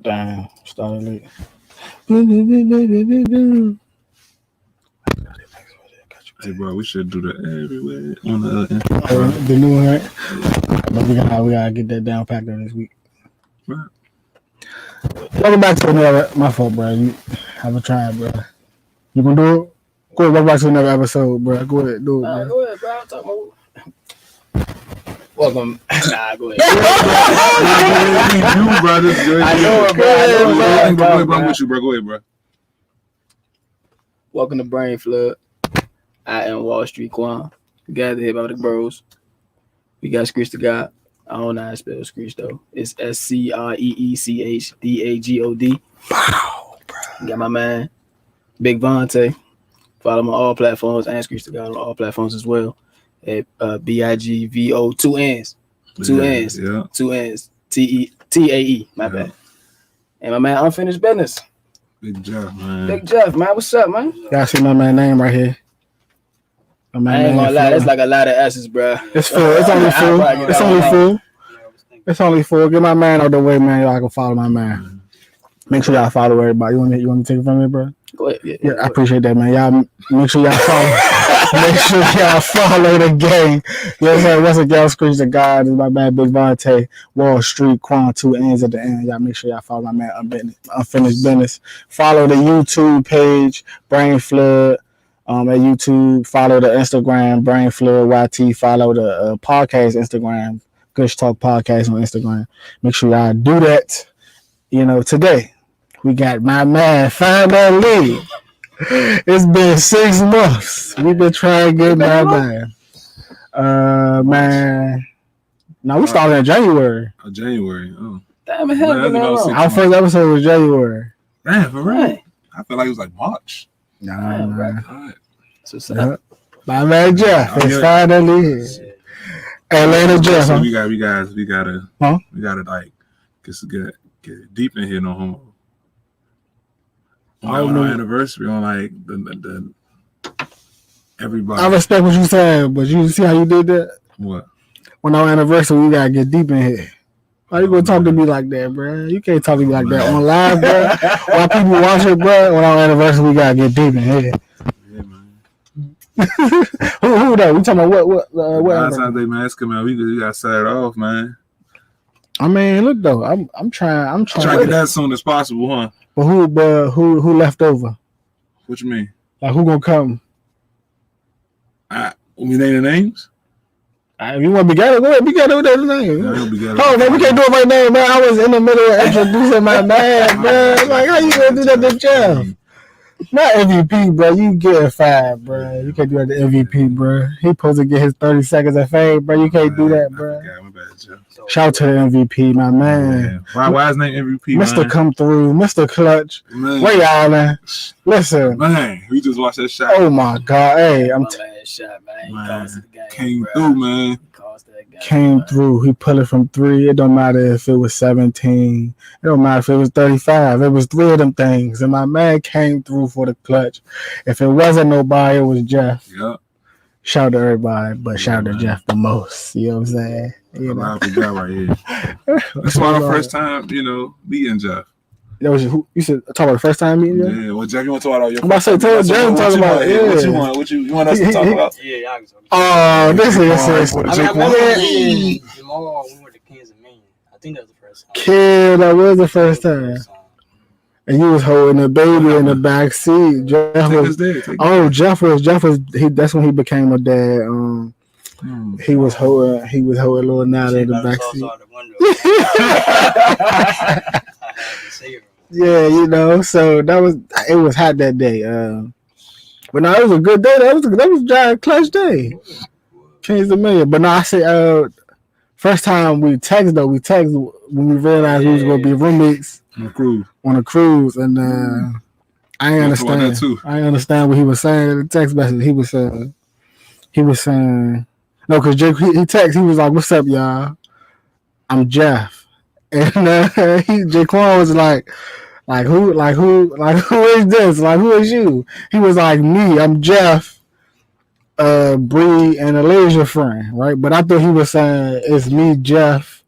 Damn, started late. Hey, bro, we should do that everywhere on the The new one, right? But we gotta get that down packed on this week. Right. Welcome back to another. My fault, bro. You have a try, bro. You gonna do it? Go ahead. Welcome back to another episode, bro. Go ahead, do it, bro. Go ahead, bro. I'm talking about. Welcome. Nah, go ahead. You, bro, this good. I know it, bro. Go ahead, bro. I'm with you, bro. Go ahead, bro. Welcome to Brain Flood. I am Wall Street Quan. Gathered here by the bros. We got Screech the God. I don't know how to spell Screech though. It's SCREECHDAGOD. Wow, bro. We got my man Big Vontae. Follow him on all platforms and Screech the God on all platforms as well. At BIGVO 2 N's. 2 N's. Yeah. 2 N's. TAE. My bad. And my man Unfinished Business. Big Jeff, man. Big Jeff, man. What's up, man? Y'all see my man's name right here. I ain't gonna lie, that's like a lot of S's, bro. It's full. It's only full. It's only full. It's only full. Get my man out of the way, man. Y'all can follow my man. Make sure y'all follow everybody. You want to take it from me, bro? Go ahead. Yeah, I appreciate that, man. Y'all make sure y'all follow. Make sure y'all follow the gang. Yes, sir. What's a girl? Screech the God. This is my man Big Vontae. Wall Street Quan 2 N's at the end. Y'all make sure y'all follow my man Unfinished Business. Follow the YouTube page Brain Flood. At YouTube, follow the Instagram, Brain Flood YT, follow the podcast Instagram, Gush Talk Podcast on Instagram. Make sure y'all do that. You know, today we got my man finally. It's been 6 months. We've been trying to get my man. Man. Now we started in January. January. Oh. Damn, the hell been that long? Our first episode was January. Man, for real? I feel like it was like March. Nah, man. God. So, my man Jeff is finally here. Atlanta Jeff. So we gotta like get deep in here, no homo. On our anniversary, on like the everybody. I respect what you saying, but you see how you did that? What? On our anniversary, we gotta get deep in here. Why you gonna talk to me like that, bro? You can't talk to me like that on live, bro. While people watch it, bro, on our anniversary, we gotta get deep in here. Yeah, man. Who though? We talking about what? Last time they mask him out, we got set it off, man. I mean, look though, I'm trying to get that as soon as possible, huh? But who left over? What you mean? Like who gonna come? We name the names. If you want to be together, go ahead. Be together with that name. Oh, man, we can't do it right now, man. I was in the middle of introducing my man, man. Like, how you gonna do that to Jeff? Not MVP, bro. You getting fired, bro. You can't do that to MVP, bro. He supposed to get his 30 seconds of fame, bro. You can't do that, bro. My bad, Jeff. Shout out to the MVP, my man. Why is name MVP, Mr. Man? Come Through, Mr. Clutch. Man. Ray Allen. Listen. Man, we just watched that shot. Oh, my God. Hey, I'm shot, man. Came through, man. Came through. He put it from 3. It don't matter if it was 17. It don't matter if it was 35. It was 3 of them things. And my man came through for the clutch. If it wasn't nobody, it was Jeff. Yep. Shout out to everybody, but shout out to Jeff the most. You know what I'm saying? You know? Guy right here. That's why the first time, meeting Jeff. That was who you said talk about the first time meeting? Yeah. Well, Jeff, you want to talk about your? I'm about to say, tell Jeff talk about it. What you want? What you want us to talk about? Yeah, y'all can talk. Oh, this is we went to Kansas, Maine. I think that was the first time. Kid, that was the first time. And you was holding a baby in the back seat. Jeff was that's when he became a dad. He was holding little Natalie in the back seat. Yeah, so it was hot that day. But no, it was a good day. That was a clutch day. Kansas Million. But no, I say first time we text when we realized we was gonna be roommates on a cruise, and I ain't understand what he was saying in the text message. He was saying no, because Jake he texted. He was like, "What's up, y'all? I'm Jeff," and Jaquan was like who is this? Like, who is you? He was like, me. I'm Jeff. Bree and Elijah friend, right? But I thought he was saying it's me, Jeff,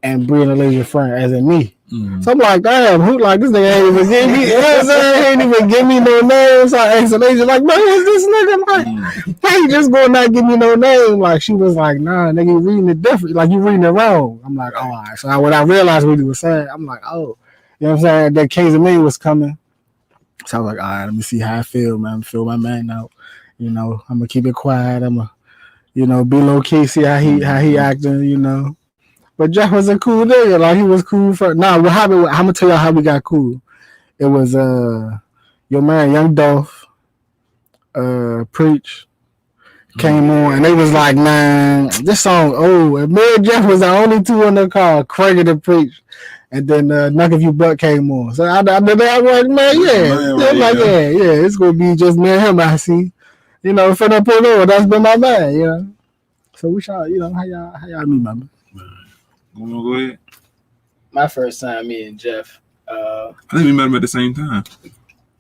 and Bree and Elijah friend, as in me. So I'm like, damn, who like this nigga ain't even give me, you know what I'm saying? He ain't even give me no name. So I asked the lady, like, man, who's this nigga? I'm like, why you just going not give me no name? Like, she was like, nah, nigga, you reading it different. Like, you reading it wrong. I'm like, oh, all right. So when I realized what he was saying, I'm like, oh, you know what I'm saying? That Kings of Me was coming. So I was like, all right, let me see how I feel, man. Feel my man out. You know, I'm gonna keep it quiet. I'm gonna, you know, be low key, see how he acting, you know. But Jeff was a cool nigga. Like he was cool for. Nah, what happened? I'm gonna tell y'all how we got cool. It was your man Young Dolph, Preach came on, and they was like, man, this song. Oh, and me and Jeff was the only two in the car, cranking to Preach. And then Knock If You Buck came on. So I was like, man, yeah, it's gonna be just me and him. I see, you know, finna pull over. That's been my man, you know. So we shot, you know, how y'all meet, my man. Go ahead. My first time, me and Jeff. I think we met him at the same time.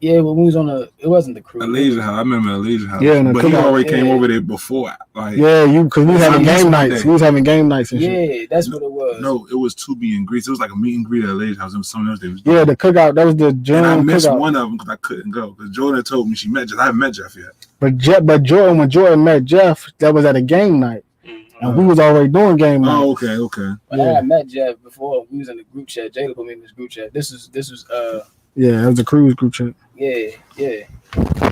Yeah, but we was on it wasn't the cruise. Alasia House. I remember Alasia House. Yeah, but he already came over there before. Like, yeah, because we was having game nights. We was having game nights and shit. Yeah, that's what it was. No, it was to be in Greece. It was like a meet and greet at Alasia House. It was something else they was doing. Yeah, the cookout. That was the Jordan. And I missed cookout. one of them because I couldn't go. Because Jordan told me she met Jeff. I haven't met Jeff yet. But Jordan, when Jordan met Jeff, that was at a game night. And we was already doing game night. Oh, okay. But I met Jeff before. We was in the group chat. Jayla put me in this group chat. This was yeah, it was a cruise group chat. Yeah.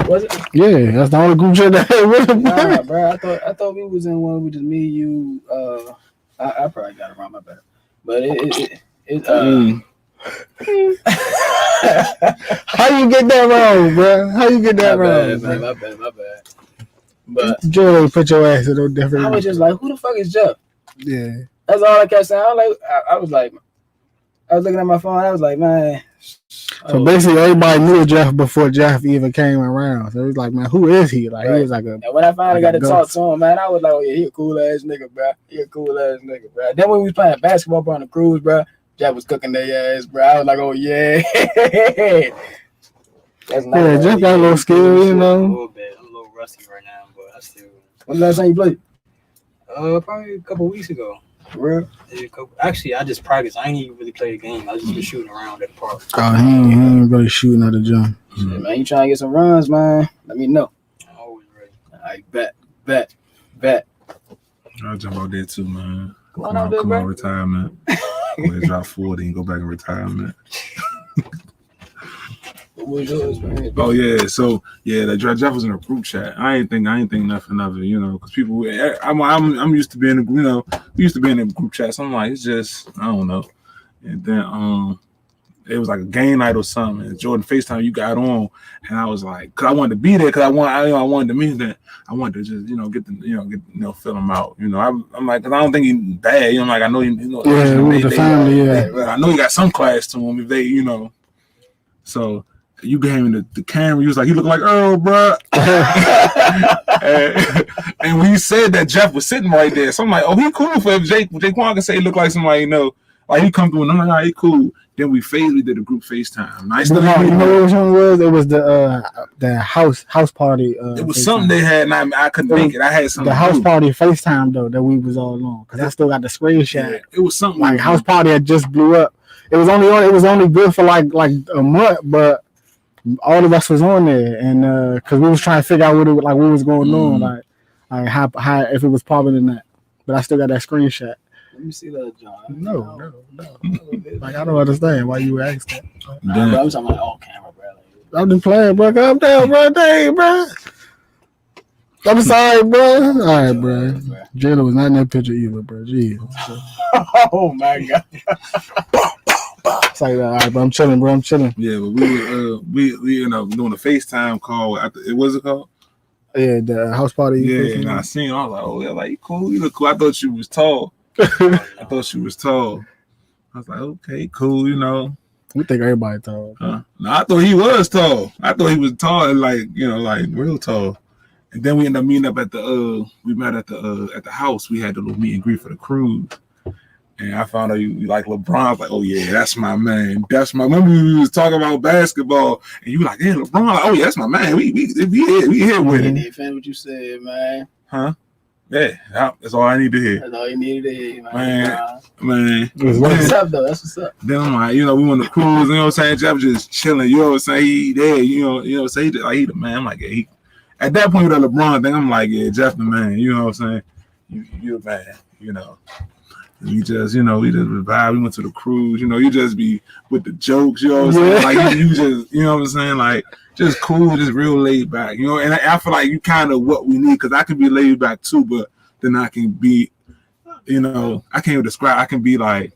Was it? Yeah, that's the only group chat that had. Nah, bro. I thought we was in one with just me, you. I probably got it wrong, my bad. But How you get that wrong, bro? How you get that wrong? My bad. But Joe put your ass in no different. I was just like, who the fuck is Jeff? Yeah, that's all I kept saying. I was looking at my phone. I was like, man. So basically, everybody knew Jeff before Jeff even came around. So it was like, man, who is he? Like, he was like a. And when I finally got to talk to him, man, I was like, oh yeah, he a cool ass nigga, bro. Then when we was playing basketball on the cruise, bro, Jeff was cooking their ass, bro. I was like, oh yeah. Yeah, Jeff got a little skill, you know. A little bit. I'm a little rusty right now, but I still. When's the last time you played? Probably a couple weeks ago. For real? Actually, I just practiced. I ain't even really played a game. I just been shooting around at the park. Oh, he ain't really shooting at the gym. Shit, man, you trying to get some runs, man? Let me know. I'm always ready. All right, bet. I'll jump out there too, man. Come on, retirement. Go ahead, drop 40 and go back in retirement. What was yours, man? Oh yeah, so yeah, the Jeff was in a group chat. I ain't think nothing of it, you know, because people. I'm used to being, you know, we used to be in a group chat. So I'm like, it's just, I don't know. And then it was like a game night or something. And Jordan FaceTime, you got on, and I was like, cause I wanted to be there, cause I wanted to meet that. I wanted to just, you know, get fill him out. You know, I'm like, cause I don't think he's bad. You know, like I know Yeah, with the family. Yeah, I know he got some class to him if they, you know, so. You gave him the camera. You was like, he look like Earl, bro. and when you said that, Jeff was sitting right there. So I'm like, oh, he cool for if Jaquan can say he look like somebody, you know. Like he come through and I'm like, oh, he cool. Then we did a group FaceTime. Nice. You know which one was? It was the house party. It was FaceTime. Something they had, and I couldn't make it. I had something. The house party FaceTime though that we was all on, because I still got the screenshot. Yeah, it was something like house party had just blew up. It was only good for like a month, but all of us was on there, and because we was trying to figure out what was going on, like how if it was popping in that. But I still got that screenshot. Let me see that, John. No. Like I don't understand why you would ask that. Bro, I'm talking about all camera, bro. I'm just playing, bro. Calm down, bro. Dang, bro. I'm sorry, bro. All right, bro. Jayla was not in that picture either, bro. Jeez. Oh my god. It's like, all right, bro. I'm chilling, bro. Yeah, but we doing a FaceTime call. What was it called? Yeah, the house party. Yeah, and I seen. I was like, oh yeah, like you cool. You look cool. I thought you was tall. I was like, okay, cool. You know. We think everybody tall. No, I thought he was tall. I thought he was tall, like, you know, like real tall. And then we ended up meeting up at we met at the house. We had the little meet and greet for the cruise. And I found out you like LeBron. I was like, oh yeah, that's my man. Remember we was talking about basketball, and you were like, yeah, LeBron. Like, oh yeah, that's my man. We here with it. I defend what you said, man. Huh? Yeah, that's all I need to hear. That's all you needed to hear, man. Man. That's what's up, though. That's what's up. Then I'm like, we on the cruise, you know what I'm saying? Jeff just chilling, you know what I'm saying? He there, you know what I'm saying? He the man. I'm like, yeah, at that point with that LeBron thing, I'm like, yeah, Jeff the man, you know what I'm saying? You the man, We just, we just vibe. We went to the cruise, you just be with the jokes, you know what I'm saying? Like you just, you know what I'm saying? Like just cool, just real laid back, and I feel like you kind of what we need, because I can be laid back too, but then I can be, I can't even describe. I can be like,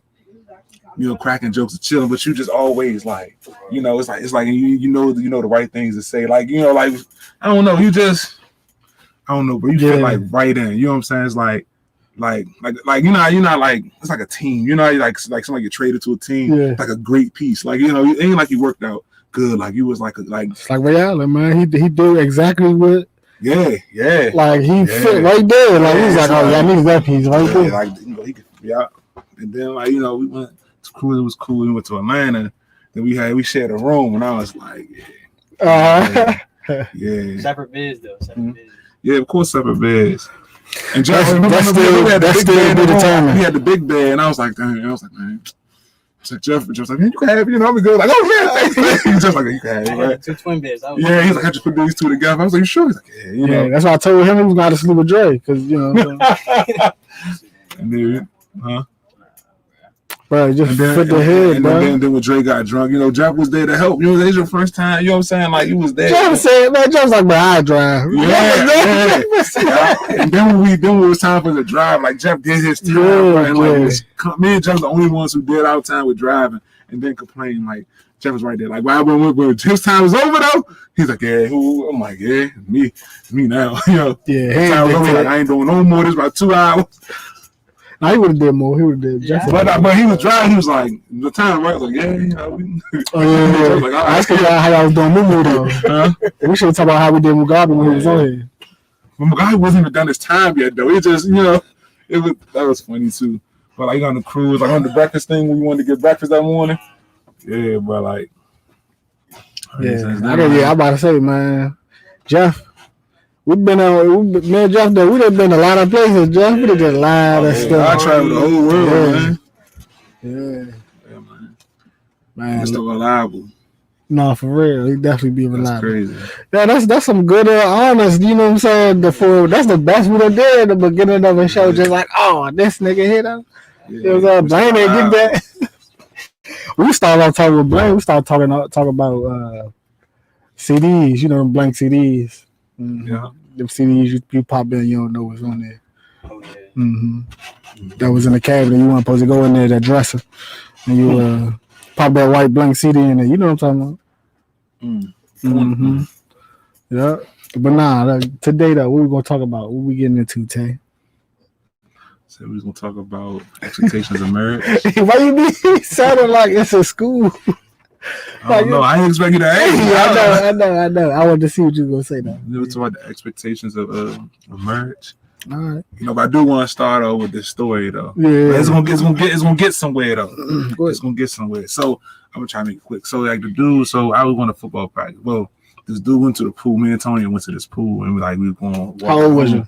cracking jokes and chilling, but you just always like, it's like you know the right things to say, like like I don't know, I don't know, but you feel like right in, you know what I'm saying? It's like you're not like, it's like a team, like somebody get traded to a team, like a great piece, like it ain't like you worked out good, like you was like it's like Ray Allen, man. He did exactly what. Yeah. Like he fit right there. Like he's like, oh yeah, I need that piece right there. Like he could, And then we went to cruise. It was cool. We went to Atlanta. Then we shared a room, and I was like, yeah. Separate beds though. Yeah, of course, separate beds. And That's still be determined. He had the big bed, and I was like, man. So Jeff was like, man, you can have it, I'll be good. Like, oh yeah, he's just like, you can have it, right? 2 twin beds. Yeah, he's like, I just put these two together. I was like, you sure? He's like, yeah, that's why I told him he was gonna sleep with Dre, because and then, bro, just fit the head, bro. And then when Dre got drunk, Jeff was there to help. It's your first time, you know what I'm saying? Like, he was there. Jeff was like, bro, I drive. Yeah. And then when it was time for the drive, like Jeff did his time, and like me and Jeff the only ones who did our time with driving, and then complain, like Jeff was right there, like, when his time was over though, he's like, yeah, who? I'm like, yeah, me now, Yeah, time was over, like, I ain't doing no more. This about 2 hours. Now he would have did more. He would have did. But he was driving. He was like, the time, right? Like, yeah. Oh yeah. Like, I asked how y'all was doing Mumu though. We should talk about how we did Mugabe when he was on here. But Mugabe wasn't even done his time yet though. It just, that was funny too. But like on the cruise, like on the breakfast thing when we wanted to get breakfast that morning. Yeah, but like. I'm about to say, man, Jeff. Me and Jeff, though, we done been a lot of places, Jeff. We done did a lot of stuff. I traveled the whole world, man. Yeah, man. It's still reliable. No, for real. He definitely be reliable. That's crazy. Yeah, that's some good honest, you know what I'm saying? That's the best we done did at the beginning of the show. Just like, oh, this nigga hit him. It was Blaine didn't get that. We started off talking with Blaine. We started talking about CDs, blank CDs. Mm-hmm. Yeah. Them CDs you pop in, you don't know what's on there. Oh, yeah. Mm-hmm. That was in the cabinet. You weren't supposed to go in there, that dresser. And you pop that white blank CD in there. You know what I'm talking about? Mm-hmm. Yeah. But today, though, what we going to talk about? What we getting into, Tay? So we was going to talk about expectations of marriage. Why you be sounding like it's a school? I don't know. I didn't expect you to ask. I know. I wanted to see what you were gonna say now. We talk about the expectations of marriage. All right. But I do want to start off with this story though. Yeah. It's gonna get somewhere though. It's gonna get somewhere. So I'm gonna try to make it quick. So like the dude, I was going to football practice. Well, this dude went to the pool. Me and Tony went to this pool, and we were going. How old was you?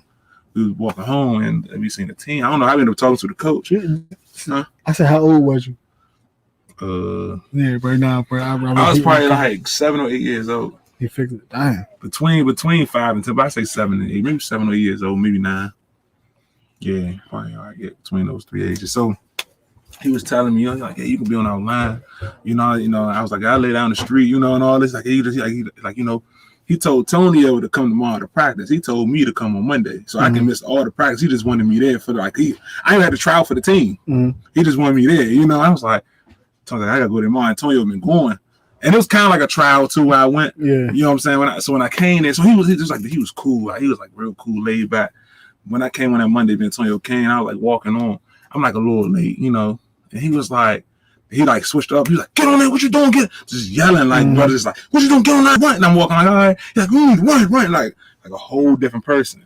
We was walking home, and we seen the team. I don't know. I ended up talking to the coach. Huh? I said, how old was you? Right now, bro. I was probably like 7 or 8 years old. He fixed it. Damn. Between 5 and 10, but I say 7 and 8, maybe 7 or 8 years old, maybe 9. Yeah, probably I get between those 3 ages. So he was telling me, like, hey, you can be on our line. I was like, I lay down the street, and all this. Like he told Tony to come tomorrow to practice. He told me to come on Monday, so I can miss all the practice. He just wanted me there for I ain't had to trial for the team. Mm-hmm. He just wanted me there. I was like. I gotta go there tomorrow. Antonio been going, and it was kind of like a trial too. Where I went, yeah. You know what I'm saying? When I came there, so he was cool. Like, he was like real cool, laid back. When I came on that Monday, Antonio came. I was like walking on. I'm like a little late, and he was like, he like switched up. He was like, get on there, what you doing? Get just yelling like brothers, like, what you doing? Get on that run. And I'm walking like, all right, he's like, run, like a whole different person,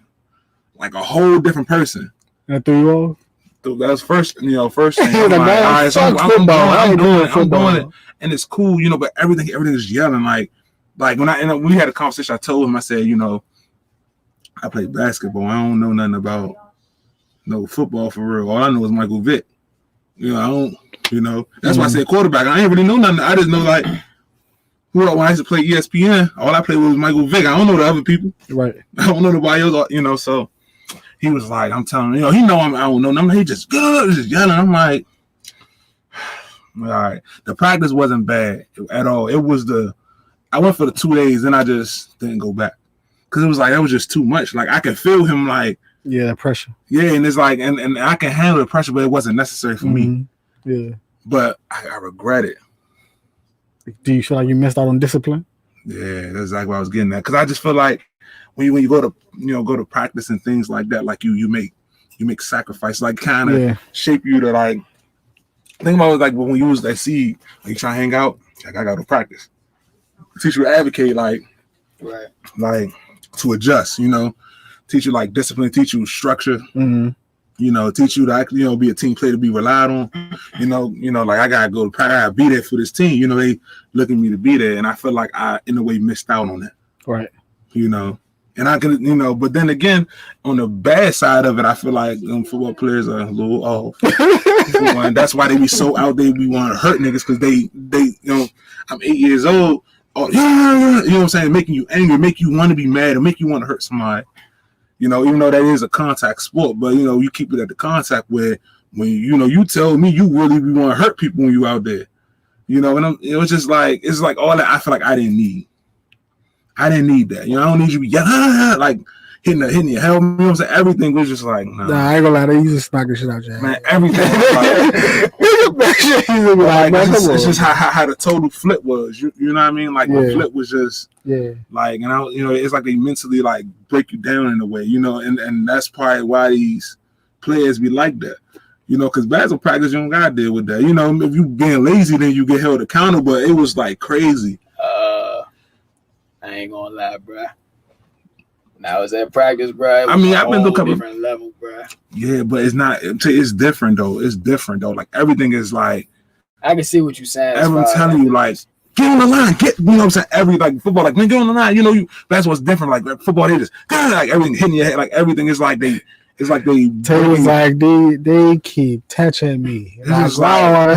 That 3-year-old. That was first thing. I'm doing it, and it's cool, but everything is yelling like when we had a conversation. I told him, I said, I play basketball. I don't know nothing about know football for real. All I know is Michael Vick. You know, I don't. You know, that's why I said quarterback. I ain't really know nothing. I just know like when I used to play ESPN, all I played was Michael Vick. I don't know the other people. Right. I don't know nobody else. You know, so he was like, I'm telling you, he know I don't know nothing. He just yelling. I'm like, all right. The practice wasn't bad at all. It was I went for the 2 days, then I just didn't go back because it was like that was just too much. Like I could feel him like. Yeah, that pressure. Yeah, and it's like, and I can handle the pressure, but it wasn't necessary for me. Yeah. But I regret it. Do you feel like you missed out on discipline? Yeah, that's exactly what I was getting at. Because I just feel like when you go to practice and things like that, like you make sacrifice, like kind of shape you to like think about it like when you was at seed, like you try to hang out, like I got to practice. Teach you to advocate, like to adjust, teach you like discipline, teach you structure, teach you to actually, be a team player to be relied on, like I gotta go to practice, I gotta be there for this team, they looking me to be there, and I feel like I in a way missed out on that, right? And I can, but then again, on the bad side of it, I feel like football players are a little off, and that's why they be so out there. We want to hurt niggas because they, I'm 8 years old. Oh yeah, you know what I'm saying? Making you angry, make you want to be mad, or make you want to hurt somebody. Even though that is a contact sport, but you keep it at the contact where when you tell me you really want to hurt people when you out there, and it was just like it's like all that I feel like I didn't need. I didn't need that. I don't need you to be yelling, like hitting your helmet. You know what I'm saying? Everything was just like, nah. I ain't gonna lie, they used to smack the shit out your man. Everything was like, it's just how the total flip was. You know what I mean? Like the flip was just like, and it's like they mentally like break you down in a way, and that's probably why these players be like that. Because basketball practice, you don't gotta deal with that. If you being lazy, then you get held accountable. But it was like crazy. I ain't gonna lie, bro. Now it's at practice, bro. I mean, I've been to a couple different level, bro. Yeah, but it's not. It's different though. It's different though. Like everything is like. I can see what you're saying. Everyone's telling you like, get on the line, you know what I'm saying? Every like football, like man, get on the line. That's what's different. Like football, they just like everything hitting your head. Like everything is like they. It's like they. Taylor's like they keep touching me. It's just like, I don't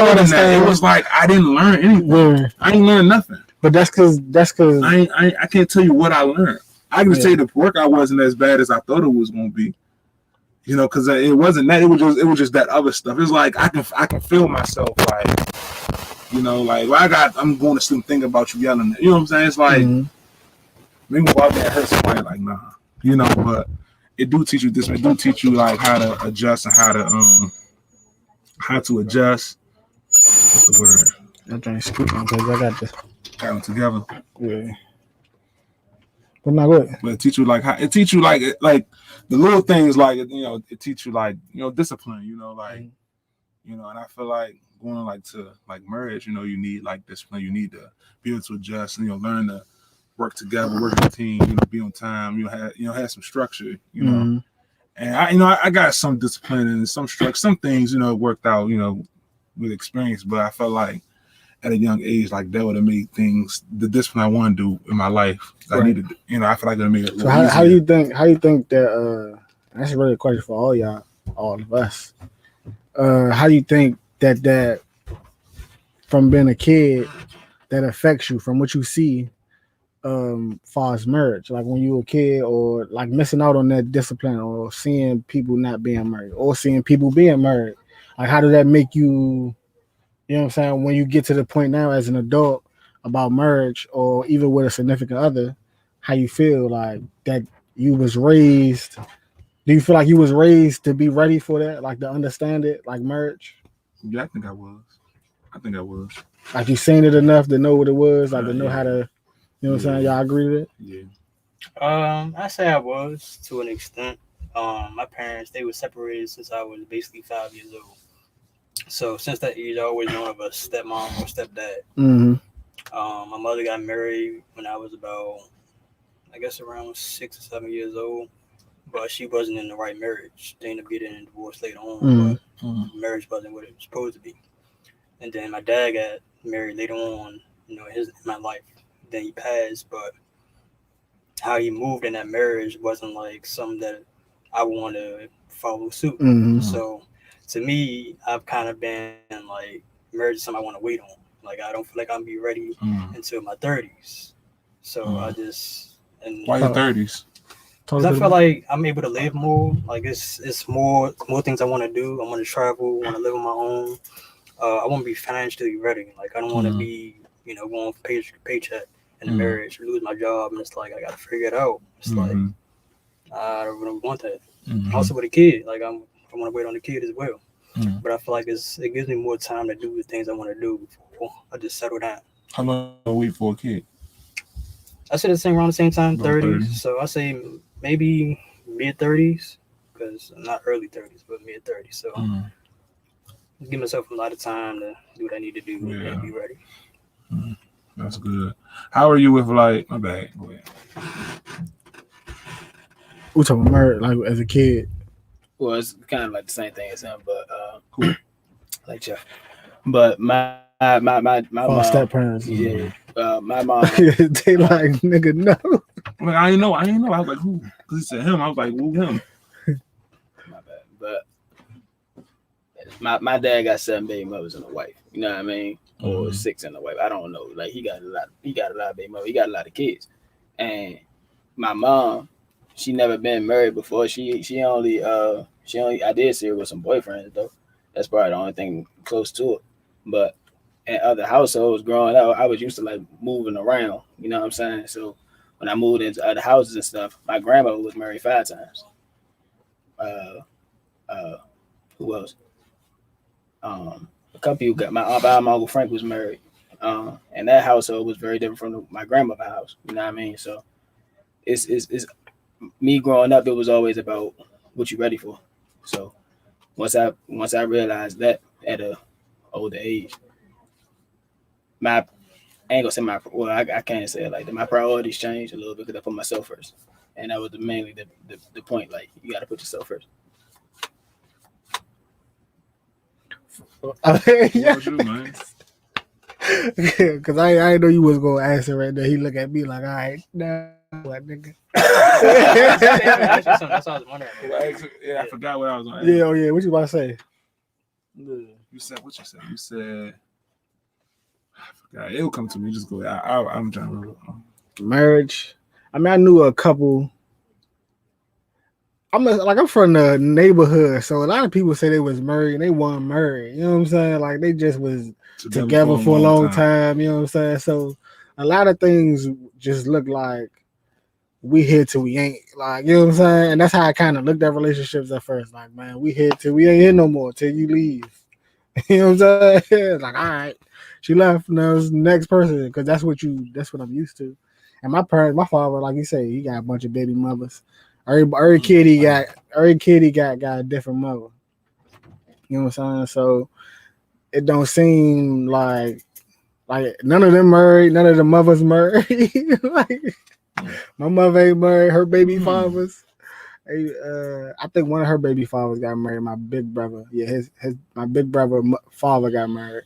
understand. It was like I didn't learn anything. Yeah. I didn't learn nothing. But that's because I can't tell you what I learned. I can just tell you the workout wasn't as bad as I thought it was going to be. Because it wasn't that. It was just that other stuff. It's like I can feel myself like, I'm going to sleep thinking about you yelling. You know what I'm saying? It's like maybe go out there and hurt somebody. Like nah, but it do teach you this. It do teach you like how to adjust and how to adjust. What's the word? I'm trying to speak on because I got this. Got them together. Yeah. But not good. But it teach you like the little things like it teach you like discipline, and I feel like going like to like marriage, you need like discipline, you need to be able to adjust and learn to work together, work as a team, be on time, have some structure, and I got some discipline and some structure, some things worked out, with experience, but I felt like at a young age, like that would have made things the discipline I want to do in my life. Right. I needed, I feel like it made it. So how do you think that? That's really a question for all y'all, all of us. How do you think that from being a kid that affects you from what you see, far as marriage, like when you were a kid, or like missing out on that discipline, or seeing people not being married, or seeing people being married? Like, how did that make you? You know what I'm saying? When you get to the point now as an adult about marriage or even with a significant other, how you feel like that you was raised? Do you feel like you was raised to be ready for that? Like to understand it, like marriage? Yeah, I think I was. Like you seen it enough to know what it was, like to know how to, you know what I'm saying? Y'all agree with it? Yeah. I say I was to an extent. My parents, they were separated since I was basically 5 years old. So since that age, I always known of a stepmom or stepdad. Mm-hmm. My mother got married when I was about, I guess, around 6 or 7 years old. But she wasn't in the right marriage. They ended up getting a divorce later on, but marriage wasn't what it was supposed to be. And then my dad got married later on, in my life. Then he passed, but how he moved in that marriage wasn't like something that I want to follow suit. Mhm. So to me, I've kind of been like marriage is something I want to wait on. Like I don't feel like I'm be ready until my 30s. So I just and Why your 30s? because I feel like I'm able to live more. Like it's more things I want to do. I want to travel. Want to live on my own. I want to be financially ready. Like I don't want to be going from paycheck to paycheck in a marriage, lose my job, and it's like I got to figure it out. It's like I don't really want that. Also with a kid, like I want to wait on the kid as well. But I feel like it gives me more time to do the things I want to do before I just settle down. How long do you wait for a kid? I said the same around the same time, About 30s. 30. So I say maybe mid 30s, because not early 30s, but mid 30s. So give myself a lot of time to do what I need to do and be ready. That's good. How are you with like my bad? Go ahead. We talking married like as a kid. Well, it's kind of like the same thing as him, but like Jeff. But my mom, Step parents. yeah, my mom. They like nigga no. Like I didn't know. I was like, who? Because he said him. I was like, who him? My bad. But my dad got 7 baby mothers and a wife. You know what I mean? Or 6 and a wife. I don't know. Like he got a lot of baby mothers. He got a lot of kids. And my mom, she never been married before. She only I did see her with some boyfriends though. That's probably the only thing close to it. But in other households growing up, I was used to like moving around. You know what I'm saying? So when I moved into other houses and stuff, my grandmother was married 5 times. Who else? A couple people got my uncle Frank was married. And that household was very different from my grandmother's house. You know what I mean? So it's me growing up, it was always about what you ready for. So once I realized that at a older age, I ain't gonna say I can't say it like that. My priorities changed a little bit because I put myself first, and that was mainly the point. Like you got to put yourself first. Yeah. What you, man? Because I didn't know you was gonna answer right there. He look at me like, all right, nah, what nigga. That's what I was wondering. Yeah, I forgot what I was on. Yeah, oh yeah. What you about to say? You said what you said. You said I forgot. It'll come to me. Just go. I'm trying to remember. Marriage. I mean, I knew a couple. I'm from the neighborhood, so a lot of people say they was married and they weren't married. You know what I'm saying? Like they just was together for a long time. You know what I'm saying? So a lot of things just look like we here till we ain't. Like, you know what I'm saying? And that's how I kind of looked at relationships at first. Like, man, we here till we ain't here no more till you leave. You know what I'm saying? Like, all right, she left. Now it's the next person because that's what I'm used to. And my father, like you say, he got a bunch of baby mothers. Every kid he got a different mother. You know what I'm saying? So it don't seem like none of them married, none of the mothers married. Like my mother ain't married, her baby fathers. I think one of her baby fathers got married. My big brother, my big brother father got married,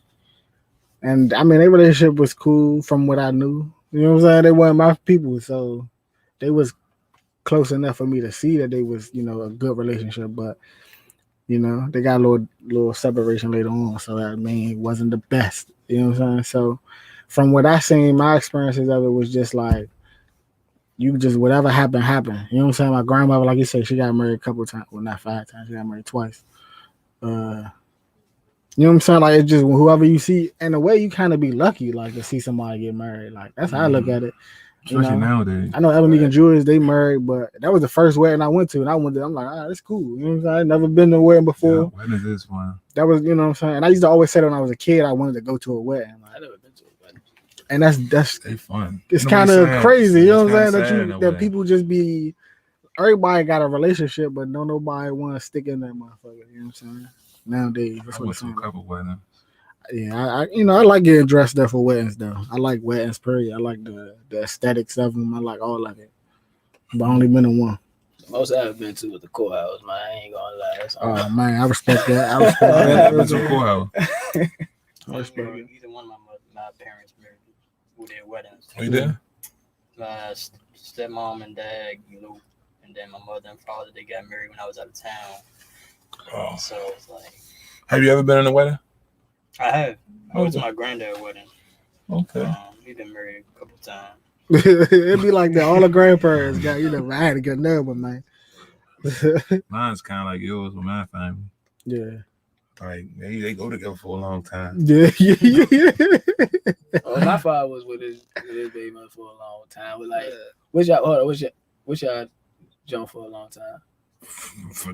and I mean their relationship was cool from what I knew. You know what I'm saying? They weren't my people, so they was close enough for me to see that they was a good relationship. But they got a little separation later on, so that it wasn't the best. You know what I'm saying? So from what I seen, my experiences of it was just like. You just whatever happened. You know what I'm saying? My grandmother, like you said, she got married a couple times. Well, not 5 times. She got married twice. You know what I'm saying? Like it's just whoever you see. In a way, you kind of be lucky, like to see somebody get married. Like that's how I look at it. Especially nowadays. I know Ebony and Julius, they married, but that was the first wedding I went to, and I'm like, that's cool. You know what I'm saying? I never been to a wedding before. Yeah, when is this one? That was, you know what I'm saying? And I used to always say that when I was a kid, I wanted to go to a wedding. Like, I never been to a wedding. And that's they fun. It's kind of crazy, you know what I'm saying? That people just be. Everybody got a relationship, but don't nobody want to stick in that motherfucker. You know what I'm saying? Nowadays, that's I went to a couple weddings. Yeah, I like getting dressed up for weddings though. I like weddings, period. I like the aesthetics of them. I like all of it. But I only been in one. Most I've been to was the courthouse, man. I ain't gonna lie. Oh man, I respect that. I respect that. I've been to a courthouse. I respect it. Either one of my parents married with their weddings. You did? My stepmom and dad, and then my mother and father, they got married when I was out of town. Oh. So it's like, Have you ever been in a wedding? I have. I went to Okay. my granddad's wedding. Okay. He's been married a couple times. It'd be like that. All the grandparents got, I had to get another one, man. Mine's kind of like yours with my family. Yeah. Like they go together for a long time. Yeah. Oh, my father was with his baby mother for a long time. But like, what's y'all jump for a long time?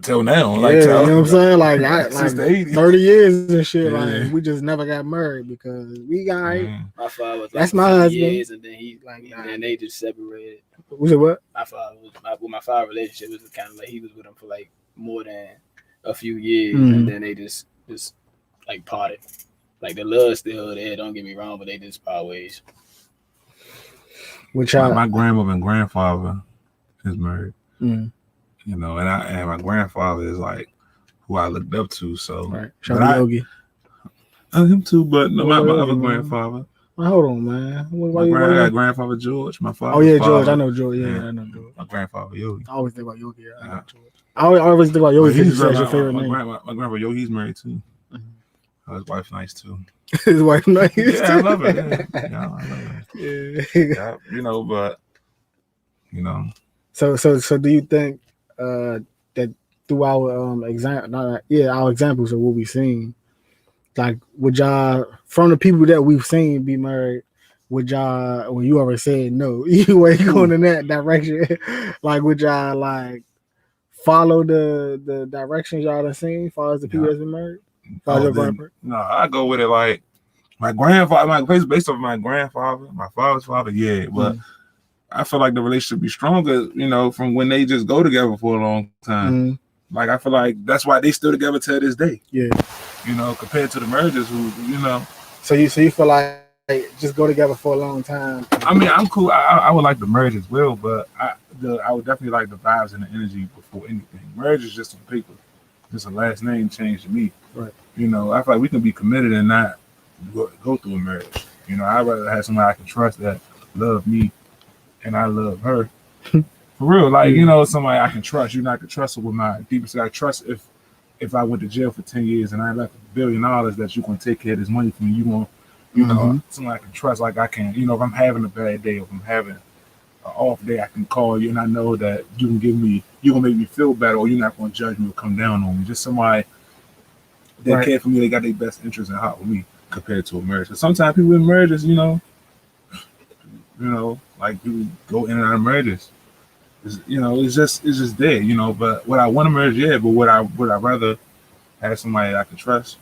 Till now, Yeah, like you know what I'm saying? Like, since the 80s. 30 years and shit. Yeah. Like, we just never got married because we got. My father was That's like my 50 husband. years, and then then they just separated. Was it what? My father relationship was kind of like he was with him for like more than a few years, and then they just like parted. Like the love still there. Don't get me wrong, but they just part ways. Which my grandmother and grandfather is married. Mm. You know, and my grandfather is like who I looked up to. So right, shout out Yogi. Him too, but no, my other grandfather. Hold on, man. I got grandfather George. My father. Oh yeah, George. I know George. Yeah, I know George. My grandfather Yogi. I always think about Yogi. I know George. I always think about Yogi because he's your favorite name. My grandpa Yogi's married too. His wife's nice too. His wife nice. Yeah, I love her. Yeah, I love her. Yeah, you know, but you know. So do you think that through our our examples of what we've seen, like would y'all from the people that we've seen be married, would y'all when you already said no, you ain't going in that direction, like would y'all like follow the directions y'all have seen as far as the people that's been married? No, I go with it like my grandfather, based off my grandfather, my father's father, yeah, but I feel like the relationship be stronger, you know, from when they just go together for a long time. Like I feel like that's why they still together to this day. Yeah, you know, compared to the marriages who, you know. So you feel like just go together for a long time. I mean, I'm cool. I would like the marriage as well, but I would definitely like the vibes and the energy before anything. Marriage is just on paper. Just a last name change to me. Right. You know, I feel like we can be committed and not go through a marriage. You know, I'd rather have somebody I can trust that love me and I love her. For real, like, you know, somebody I can trust. You know, I can trust her with my deepest. I trust if I went to jail for 10 years and I left $1 billion that you're going to take care of this money for me, you going to, you know, somebody I can trust. Like I can, you know, if I'm having a bad day, if I'm having an off day, I can call you and I know that you're going to make me feel better, or you're not going to judge me or come down on me. Just somebody that care for me, they got their best interests in heart with me compared to a marriage. But sometimes people in marriages, you know, like you go in and out of marriages. You know, it's just there, you know. But what I want to marriage, yeah. But would I rather have somebody I can trust?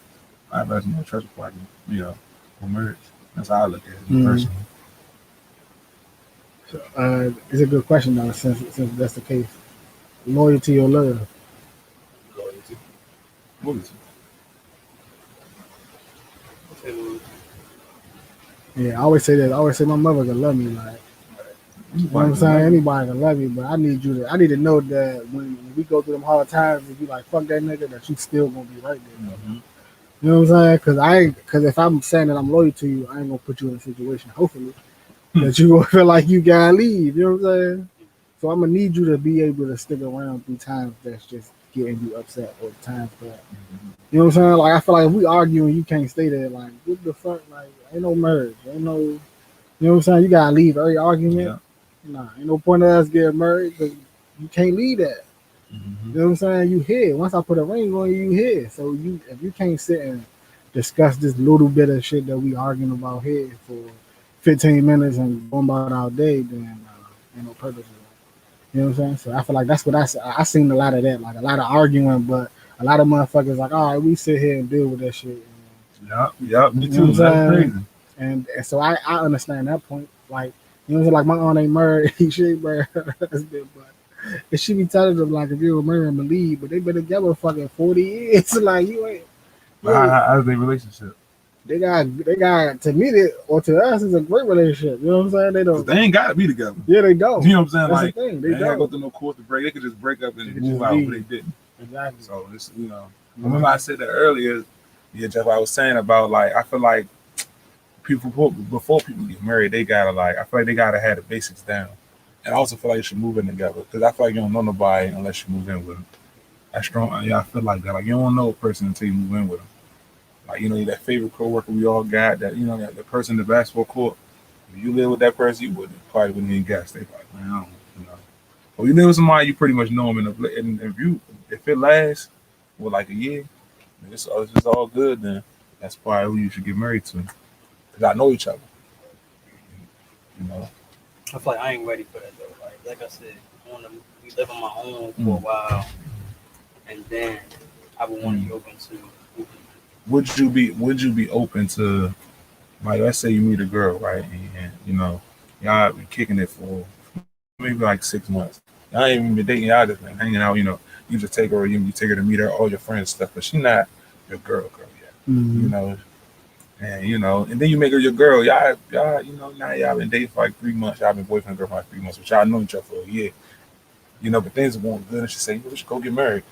I'd rather somebody trust before I can, you know, for marriage. That's how I look at it personally. So, it's a good question though, since that's the case. Loyalty or love? Loyalty. Yeah, I always say that. I always say my mother can love me, like. You know what I'm saying? Anybody can love you, but I need to know that when we go through them hard times, if you like fuck that nigga, that you still gonna be right there. You know what I'm saying? Because if I'm saying that I'm loyal to you, I ain't gonna put you in a situation, hopefully, that you gonna feel like you gotta leave. You know what I'm saying? So I'm gonna need you to be able to stick around through times that's just getting you upset, or times that you know what I'm saying. Like I feel like if we argue and you can't stay there, like what the fuck? Like ain't no marriage, ain't no. You know what I'm saying? You gotta leave every argument. Yeah. Nah, ain't no point in us getting married because you can't leave that. You know what I'm saying? You here. Once I put a ring on you, you here. So if you can't sit and discuss this little bit of shit that we arguing about here for 15 minutes and going about our day, then ain't no purpose of that. You know what I'm saying? So I feel like that's what I seen a lot of that, like a lot of arguing, but a lot of motherfuckers like, all right, we sit here and deal with that shit. Yep, me too. That's crazy. And so I understand that point. Like, you know, like my aunt ain't married, she ain't married her husband, but if she be telling them like if you were married and believe, but they been together fucking 40 years, like you ain't. How's their relationship? They got to me or to us it's a great relationship. You know what I'm saying? They ain't gotta be together. Yeah, they don't. You know what I'm saying? That's like the thing. They don't go through no course to break. They could just break up and move out, but they didn't. Exactly. So it's, you know, remember I said that earlier. Yeah, Jeff, I was saying about like I feel like people before people get married, they gotta like I feel like they gotta have the basics down, and I also feel like you should move in together because I feel like you don't know nobody unless you move in with them. That's strong. Yeah, I feel like that. Like you don't know a person until you move in with them. Like that favorite coworker we all got. That that the person in the basketball court. If you live with that person, you probably wouldn't even guess. They like, man, I don't, But you live with somebody, you pretty much know them. And if it lasts for like a year, it's just all good. Then that's probably who you should get married to, because I know each other. You know. I feel like I ain't ready for that though. Like I said, I want to be living on my own for a while, and then I would want to be open to. Would you be open to, like, let's say you meet a girl, right, and y'all be kicking it for maybe like 6 months. Y'all ain't even been dating, y'all just been hanging out. You just take her, you take her to meet her, all your friends and stuff, but she not your girl yet. And then you make her your girl. Y'all, now y'all been dating for like 3 months. Y'all been boyfriend and girl for like 3 months, but y'all know each other for a year. But things are going good, and she say, we should go get married.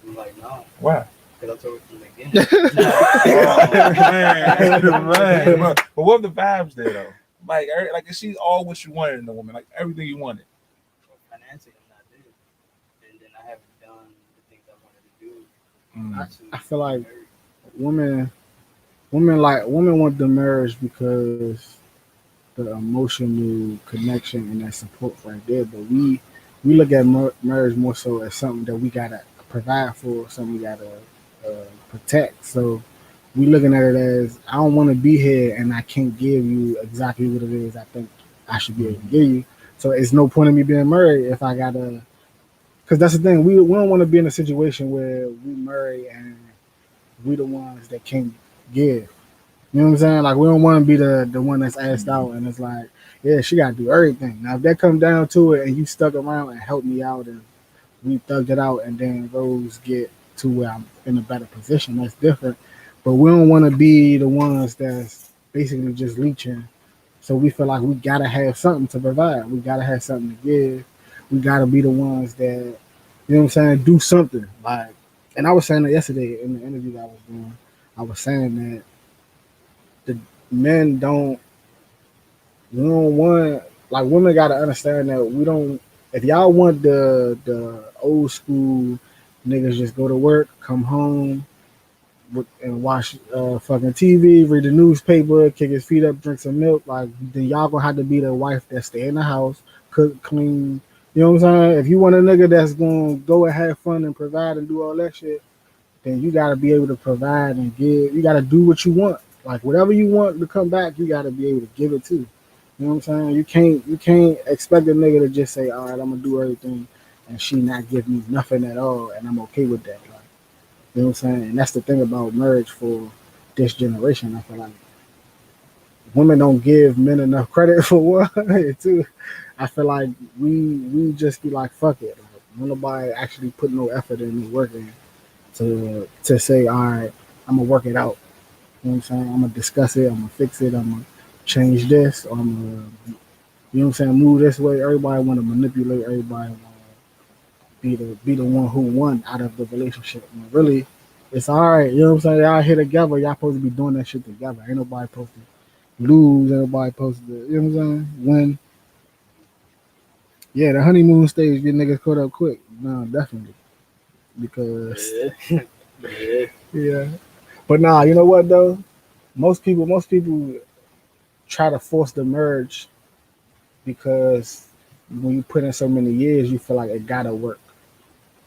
I'm like, no. Why? Because I told her from the beginning. Man. But what if the vibes there though? Like is she all what you wanted in a woman? Like everything you wanted? Financially, I'm not there. And then I haven't done the things I wanted to do. I feel like women want the marriage because the emotional connection and that support right there. But we look at marriage more so as something that we gotta provide for, something we gotta protect. So we looking at it as, I don't want to be here and I can't give you exactly what it is I think I should be able to give you. So it's no point in me being married if I gotta. Because that's the thing, we don't want to be in a situation where we marry and we the ones that can't give. You know what I'm saying? Like we don't want to be the one that's asked out and it's like, yeah, she got to do everything. Now if that comes down to it and you stuck around and helped me out and we thugged it out and then Rose get to where I'm in a better position, that's different. But we don't want to be the ones that's basically just leeching. So we feel like we gotta have something to provide. We gotta have something to give. We gotta be the ones that, you know what I'm saying, do something. Like, and I was saying that yesterday in the interview that I was doing. I was saying that the men we don't want, like, women gotta understand that we don't. If y'all want the old school niggas just go to work, come home, and watch fucking TV, read the newspaper, kick his feet up, drink some milk, like, then y'all gonna have to be the wife that stay in the house, cook, clean. You know what I'm saying? If you want a nigga that's gonna go and have fun and provide and do all that shit, then you gotta be able to provide and give. You gotta do what you want. Like whatever you want to come back, you gotta be able to give it to. You know what I'm saying? You can't expect a nigga to just say, all right, I'm gonna do everything, and she not give me nothing at all, and I'm okay with that. Like, you know what I'm saying? And that's the thing about marriage for this generation. I feel like women don't give men enough credit for one. And two, I feel like we just be like, fuck it. Like, nobody actually put no effort in and working to say, all right, I'm gonna work it out. You know what I'm saying? I'm gonna discuss it, I'm gonna fix it, I'm gonna change this, or I'm gonna, you know what I'm saying, move this way. Everybody wanna manipulate, everybody wanna be the one who won out of the relationship. And really, it's all right, you know what I'm saying? Y'all here together, y'all supposed to be doing that shit together. Ain't nobody supposed to lose, ain't nobody supposed to, you know what I'm saying? Win. Yeah, the honeymoon stage get niggas caught up quick. No, definitely. Because yeah. But nah, you know what though? Most people try to force the merge because when you put in so many years, you feel like it gotta work.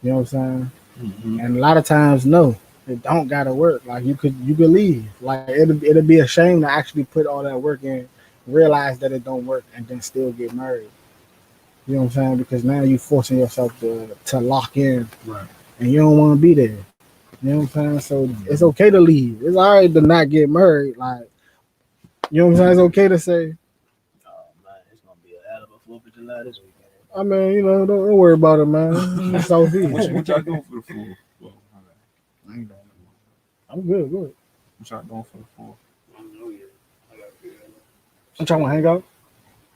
You know what I'm saying? Mm-hmm. And a lot of times, no, it don't gotta work. Like you could leave. Like it'll be a shame to actually put all that work in, realize that it don't work, and then still get married. You know what I'm saying? Because now you forcing yourself to lock in, right, and you don't want to be there. You know what I'm saying? So it's okay to leave. It's all right to not get married. Like, you know what I'm saying? It's okay to say, Oh man, it's gonna be a hell of a 4th of July this weekend. I mean, you know, don't worry about it, man. Southeast. what y'all doing for the fool? Well, I ain't doing it. I'm good. Good. what y'all doing for the fool? I don't know yet. I got to I'm trying to hang out.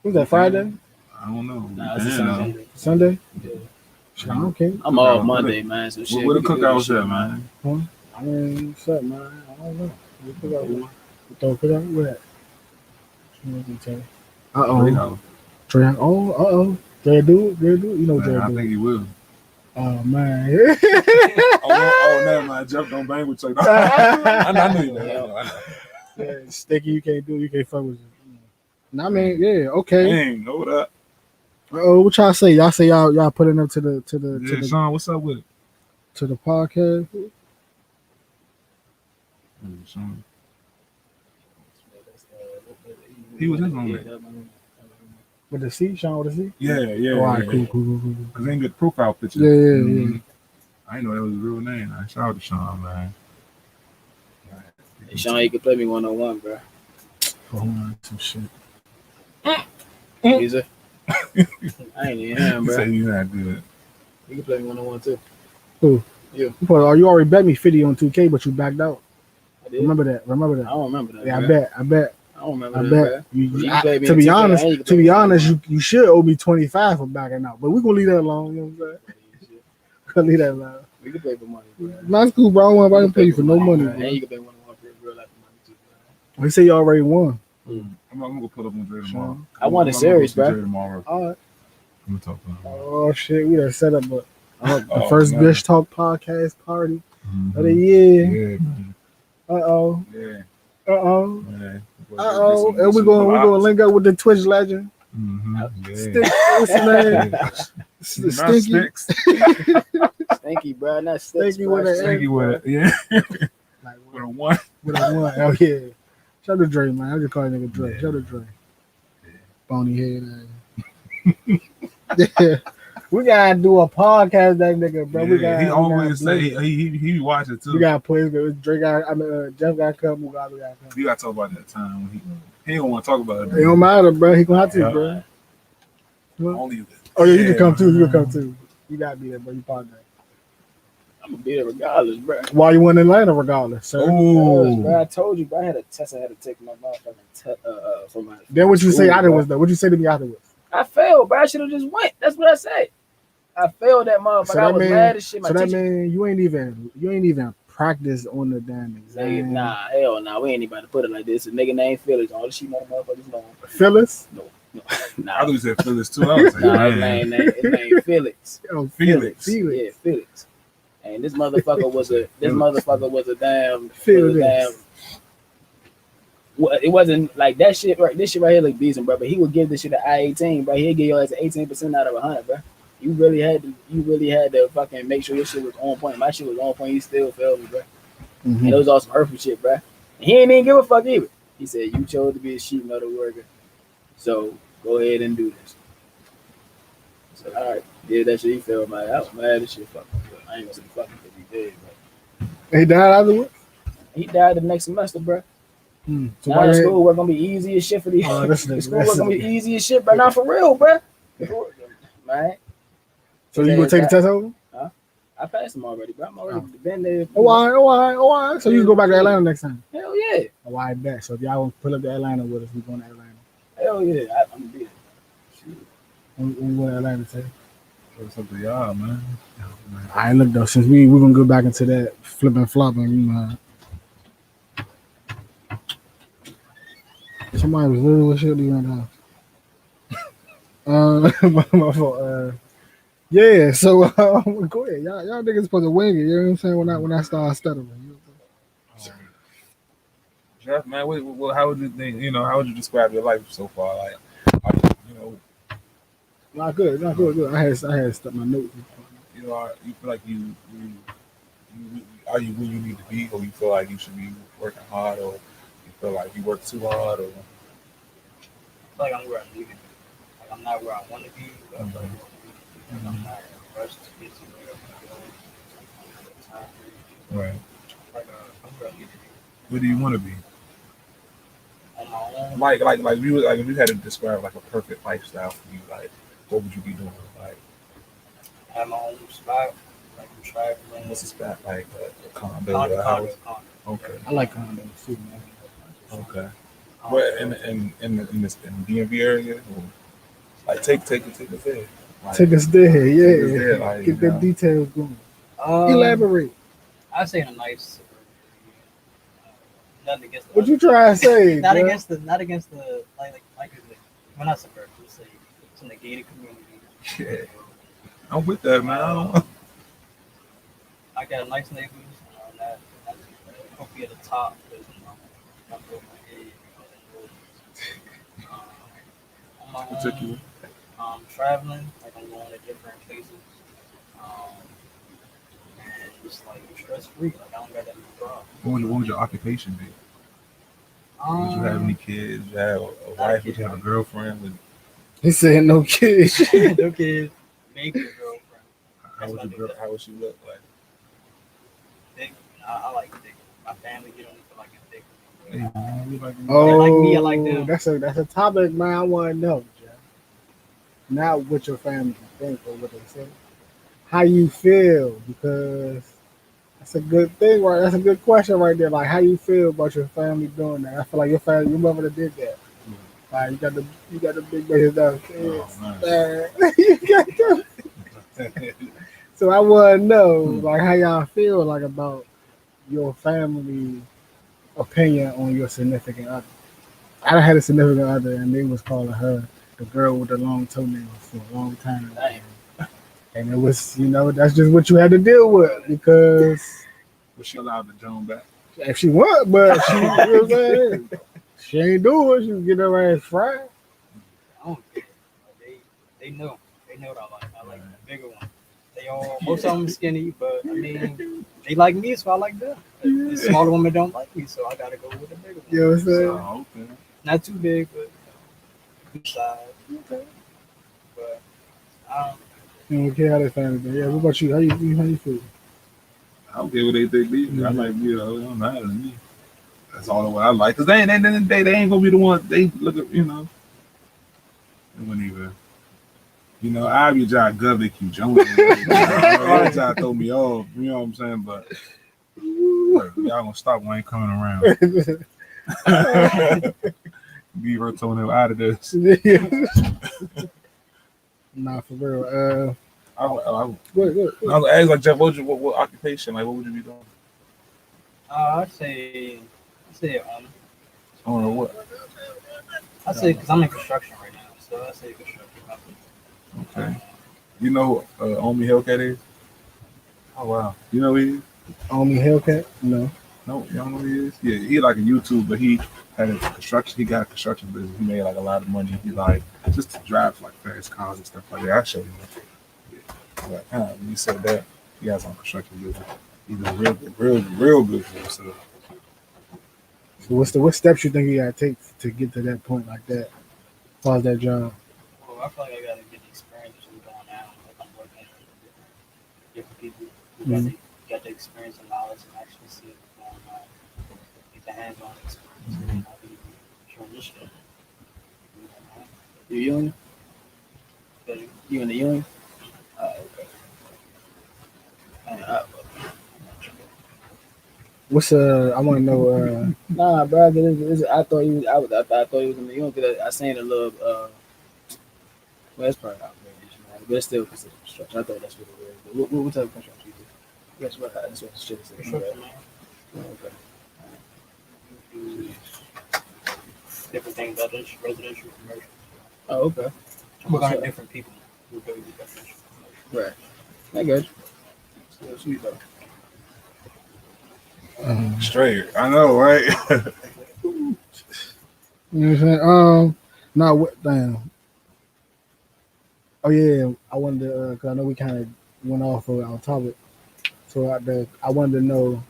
Was that Friday? I don't know. Nah, it's a Sunday. Sunday? Yeah. Shit, I don't care. I'm off Monday, man. So shit. Where the we can do cookout this was at, shit, man? I mean, what's up, man? I don't know. We throw cookout? Where at? Uh oh. Treehouse. Oh, Dre do? You know Dre Man, I do. think he will. Oh man. Never mind. Jeff don't bang with Chuck. I knew you. I know. Yeah, Sticky, you can't do. You can't fuck with it. I mean, yeah, okay. Dang, hold up. Oh, what y'all say? Y'all say y'all putting up to the Yeah, Sean, what's up with it? to the podcast. Sean. He was his on there. With the C, Sean with the C? Yeah. Oh, all right, cool. Because they ain't good profile picture. Yeah. I didn't know that was his real name. I shout out to Sean, man. Hey, Sean, you can play me 101, bro. Hold on, some shit. Easy. I ain't even him, He bro. said he's not good. You can play me 101 too. Who? You. You already bet me 50 on 2K, but you backed out. I did. Remember that. I don't remember that. Yeah, bro. I bet. I don't remember I that. bet. Bro. You play me to in be 2K, honest, and you can play me in you should owe me 25 for backing out. But we're gonna leave that alone. You know what I'm saying? Gonna leave that alone. We can play for money, bro. That's cool, bro. I don't want to pay you for no money, bro. bro. And you can play 101 for real life money too, bro. We say you already won. I'm gonna pull up on Dre tomorrow. I want a series, bro. Tomorrow. All right. I'm gonna talk to him. Oh shit, we done set up the Oh, first man. Gush Talk podcast party Mhm. of the year. Yeah, man. Uh-oh. Yeah. And Some we're gonna collabs. link up with the Twitch legend. Yeah. Stick, what's his name? Not Stinky. sticks. Stinky, bro. Not stinky, Stinky bro. with a Stinky with it. Yeah. Like, With a one. with a one. Oh yeah. Shout out to Dre, man. I just call nigga Dre. Yeah. Shout out to Dre. Bony head. Yeah. We gotta do a podcast, that nigga, bro. He always say he watch it too. We gotta play. Dre got. Jeff got come. We gotta come. You gotta talk about that time when he don't want to talk about it. It don't matter, bro. He gonna have to, Yeah. bro. Only Oh yeah, you can come too. You can come too. You gotta be there, bro. You partner. I'm gonna be there regardless, bro. Why you won in Atlanta, regardless, sir? Bro, I told you, bro. I had a test. I had to take my motherfucking for my. Then what you say school, afterwards, bro. though? What you say to me afterwards? I failed, bro. I should have just went. That's what I said. I failed that motherfucker. So I that was mean- mad as shit. My So that teacher. mean you ain't even practice on the damn exam. Nah, hell nah. We ain't even about to put it like this. A nigga named Felix. All the shit motherfuckers know. Phyllis? No. I Nah. thought you said Phyllis too. I was like, Nah, his man. name Felix. Oh, Felix. Yeah, Felix. And this motherfucker was a damn Felix. Well, it wasn't like that shit right. This shit right here look decent, bro. But he would give this shit an I-18, bro. He'd give you as 18% out of 100, bro. You really had to fucking make sure your shit was on point. My shit was on point. He still failed me, bro. Mhm. And it was all some hurtful shit, bro. And he ain't even give a fuck either. He said, "You chose to be a sheep metal worker, so go ahead and do this." So all right, yeah, that shit. He failed, man. I was mad as shit. Fucking, I ain't gonna say fucking because he did, but He died afterwards? he died the next semester, bro. So Now why the you school work gonna be easy as shit for these. Oh, this The nigga, school work gonna be this easy as shit, bro. Not for real, bro. Man, So you gonna take the test over? I passed them already, bro. I'm already been there. All right. So you can go back to Atlanta next time. Hell yeah. Oh, I bet. So if y'all want to pull up to Atlanta with us, we going to Atlanta. Hell yeah. I'm gonna be there. Shit. We going to Atlanta today. What's up to y'all, man? All right, look though, since we're gonna go back into that flipping flopping, you know. Somebody was literally shit right now. My fault. Yeah, so go ahead. Y'all niggas supposed to wing it, you know what I'm saying? When I start stuttering. You know? Jeff, man, how would you think? How would you describe your life so far? Like, Not good. I had to stop my notes. you feel like you are you where you need to be, or you feel like you should be working hard, or you feel like you work too hard, or I feel like I'm where I need to be. Like I'm not where I want to be, but I'm not rushed to get to where I'm going. right? Like I'm where I need to be. Where do you want to be? On my own. Like if you had to describe like a perfect lifestyle for you, like what would you be doing? Like Have my own spot. Like I'm traveling. what's the spot like? A condo or a house? Okay. I like condos too, man. Okay. What in the DMV area? Or, like take us there. Like, Take us there, take us yeah. there, like, Get the details going. Um, Elaborate. I'd say in a nice suburban area. Nothing against the What you trying to say? not bro? against the like we're not suburban. Let's say it's in a gated community. Yeah, I'm with that, man. I got nice neighbors. Not hopefully at the top because I'm broke my head. On my What took you? own, traveling, like I'm going to different places. Um, and it's like stress free. Like I don't got that many problems. What would your occupation be? Did you have any kids? Did you have a wife? Did you have a girlfriend? He said no kids. No kids, maybe a girlfriend. How would she look like? Thick. I like thick. My family get on me for like a thick. Hey, man, you like Oh, like me, I like them. That's a topic, man. I want to know, Jeff. Not what your family think or what they say. How you feel, because that's a good thing, right? That's a good question right there. Like, how you feel about your family doing that? I feel like your mother did that. Like, you got the big baby downstairs. Oh, nice. You got them. So I want to know, like, how y'all feel like about your family opinion on your significant other. I done had a significant other, and they was calling her the girl with the long toenails for a long time. And it was, that's just what you had to deal with, because Was she allowed to join back? if she want, but she, you know what I'm saying? She ain't do it. She was getting her ass fried. I don't care. They know. They know what I like. I like the bigger one. Most of them skinny, but I mean, they like me, so I like them. The smaller women don't like me, so I gotta go with the bigger one. You know what I'm saying? Oh, okay. Not too big, but good size. Okay. But I don't. You don't care how they family do. Yeah, what about you? How you feel? I don't care what they think. I like me. It don't matter to me. That's all what I like. Cause they ain't. At the end of the day, they ain't gonna be the one. They look at. They wouldn't even. I be trying to governor keep joining. Every time throw me off. You know what I'm saying? But y'all gonna stop when I ain't coming around. Be her toenail out of this. Nah, for real. I was Good. asking like Jeff, what occupation? Like, what would you be doing? I'd say owner. Owner of what? I say because I'm in construction right now, so I say construction company. Okay. You know who Omi Hellcat is? Oh wow. You know who he is? Omi Hellcat? No. No, you don't know who he is? Yeah, he like a YouTube, but he had a construction. He got a construction business. He made like a lot of money. He like just to drive like fast cars and stuff like that. I showed you. But when you said that, he has some construction business. He's a real good for himself. So what steps you think you gotta take to get to that point like that? As far as that job? Well, I feel like I gotta get the experience from going out. Like I'm working with different people. You got the experience and knowledge and actually see it going on. Get the hands-on experience and how you transition. You union? You in the union? Okay. What's I want to know. Nah, bro. I thought he was. I thought he was in the union because I seen a little. Well, it's probably not very man, but it's still considered construction. I thought that's what it was. But what type of construction you do? That's what the shit is. Okay. Different things, residential, commercial. Oh, okay. We're going to different people. We're going to different. Right. I got you. Still sweet though. Straight. I know, right? You know what I'm saying? Nah, what? Damn. Oh yeah, I wanted to. Cause I know we kind of went off of our topic, so I wanted to know,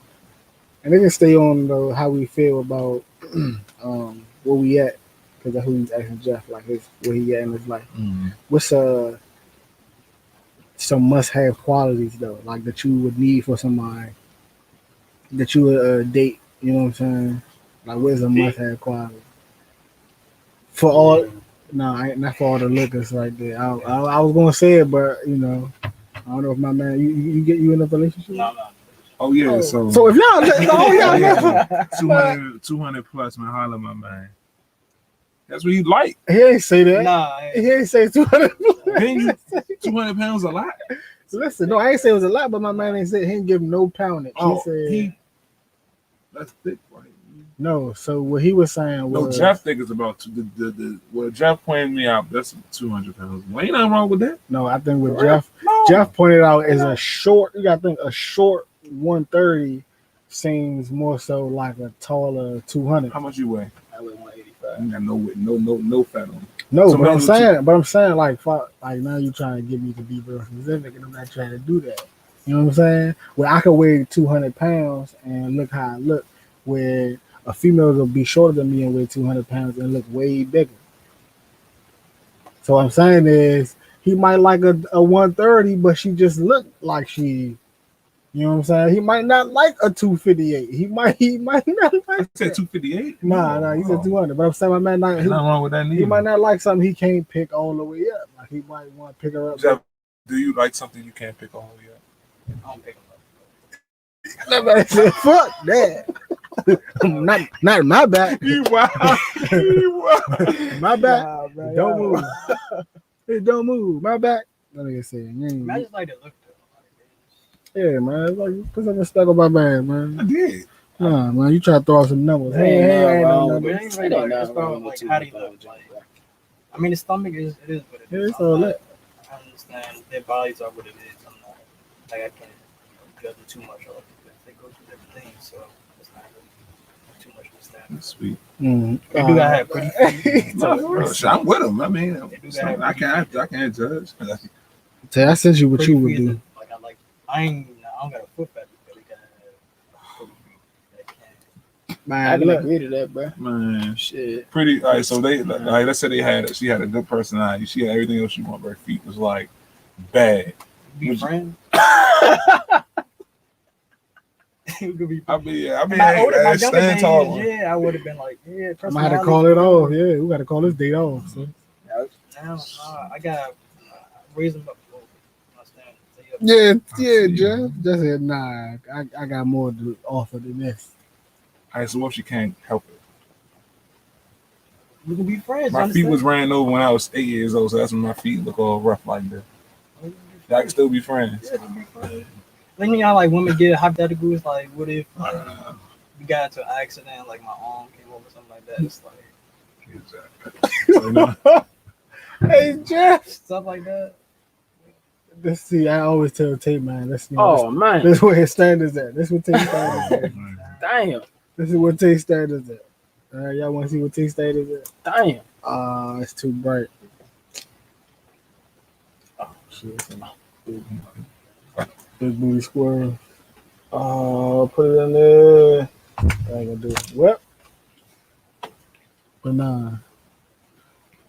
and they can stay on though how we feel about where we at, because that's who he's asking Jeff, like where he at in his life. What's some must-have qualities though, like that you would need for somebody that you would date? You know what I'm saying? Like, where's a must-have quality for all? No, not for all the liquors right there. I was gonna say it, but I don't know if my man, you in a relationship? No. Oh yeah. Oh. So if y'all, 200 plus, man, holla my man. That's what you like. he ain't say that. Nah, He ain't say 200. 200 pounds a lot. Listen, no, I ain't say it was a lot, but my man ain't said he didn't give him no poundage. Oh, he said that's thick, right? No, so what he was saying No, was Jeff think it's about well, Jeff pointed me out. That's 200 pounds. Well, ain't nothing wrong with that. no. I think what For real? No. Jeff pointed out is a short. You got to think a short 130 seems more so like a taller 200. How much you weigh? I weigh 185. You got no fat on. No, So but I'm maybe saying, like now you trying to get me to be real specific, and I'm not trying to do that. You know what I'm saying? Where I could weigh 200 pounds and look how I look, where a female will be shorter than me and weigh 200 pounds and look way bigger. So what I'm saying is he might like a 130, but she just look like she. You know what I'm saying? He might not like a 258. He might not like. I said 258. Nah, he said 200. But I'm saying my man not. Ain't nothing wrong with that. He might not like something he can't pick all the way up. Like he might want to pick her up. Jeff, do you like something you can't pick all the way up? I don't pick them up. Nobody said fuck that. not my back. You wild. My back. Nah, man, Don't y'all- move. It don't move. My back. That nigga said, I mean, I just like to look though. yeah, man. It's like put some respect on my back, man. I did. Nah, man. You try to throw out some numbers. Ain't Ain't nothing no wrong with numbers. But it ain't It really ain't like, it's nothing wrong about with like how they 200 look. pounds. Like, I mean, the stomach is what it is. Yeah, it's all that. I understand their bodies are what it is. I'm not like I can't judge them too much of because they go through different things. So it's not really too much of a standard. That's sweet. They do gotta have pretty feet. No, for real. Shit, I'm with him. I mean, do that. I can't judge. Tell I sent you what Pretty you would feet do. is like I don't got a foot fetish, but they gotta have pretty feet. They can. I Man, can look. agree to that, bro. Man, Shit. pretty. All right, so they like let's say she had a good personality. She had everything else she wanted. Her feet was like bad. Be Would you- friends. We could be I mean, my hey, older, my man, younger stand days, tall. yeah, I would have been like, yeah. I'm gonna have to call it off. Yeah, we gotta call this date off. So. Now, I got raise them up. My standards. Yeah, yeah, Jeff. Just said nah. I got more to offer than this. All right, so what if she can't help it? We can be friends. My feet was ran over when I was 8 years old, so that's when my feet look all rough like that. Y'all can still be friends. Yeah, we can be friends. Like me, I like women get hypotheticals. Like, what if we got into an accident, like my arm came over, something like that. It's like Exactly. So, you know, Hey, Jeff. stuff like that. Let's see. I always tell Tay, man. Let's Oh, man. this is where his standards at. This is what Tay standards at. Damn. This is what Tay standards at. All right, y'all want to see what Tay standards at? Damn. It's too bright. Oh shit! Big booty squirrel. Put it in there. I ain't gonna do it. What? But nah.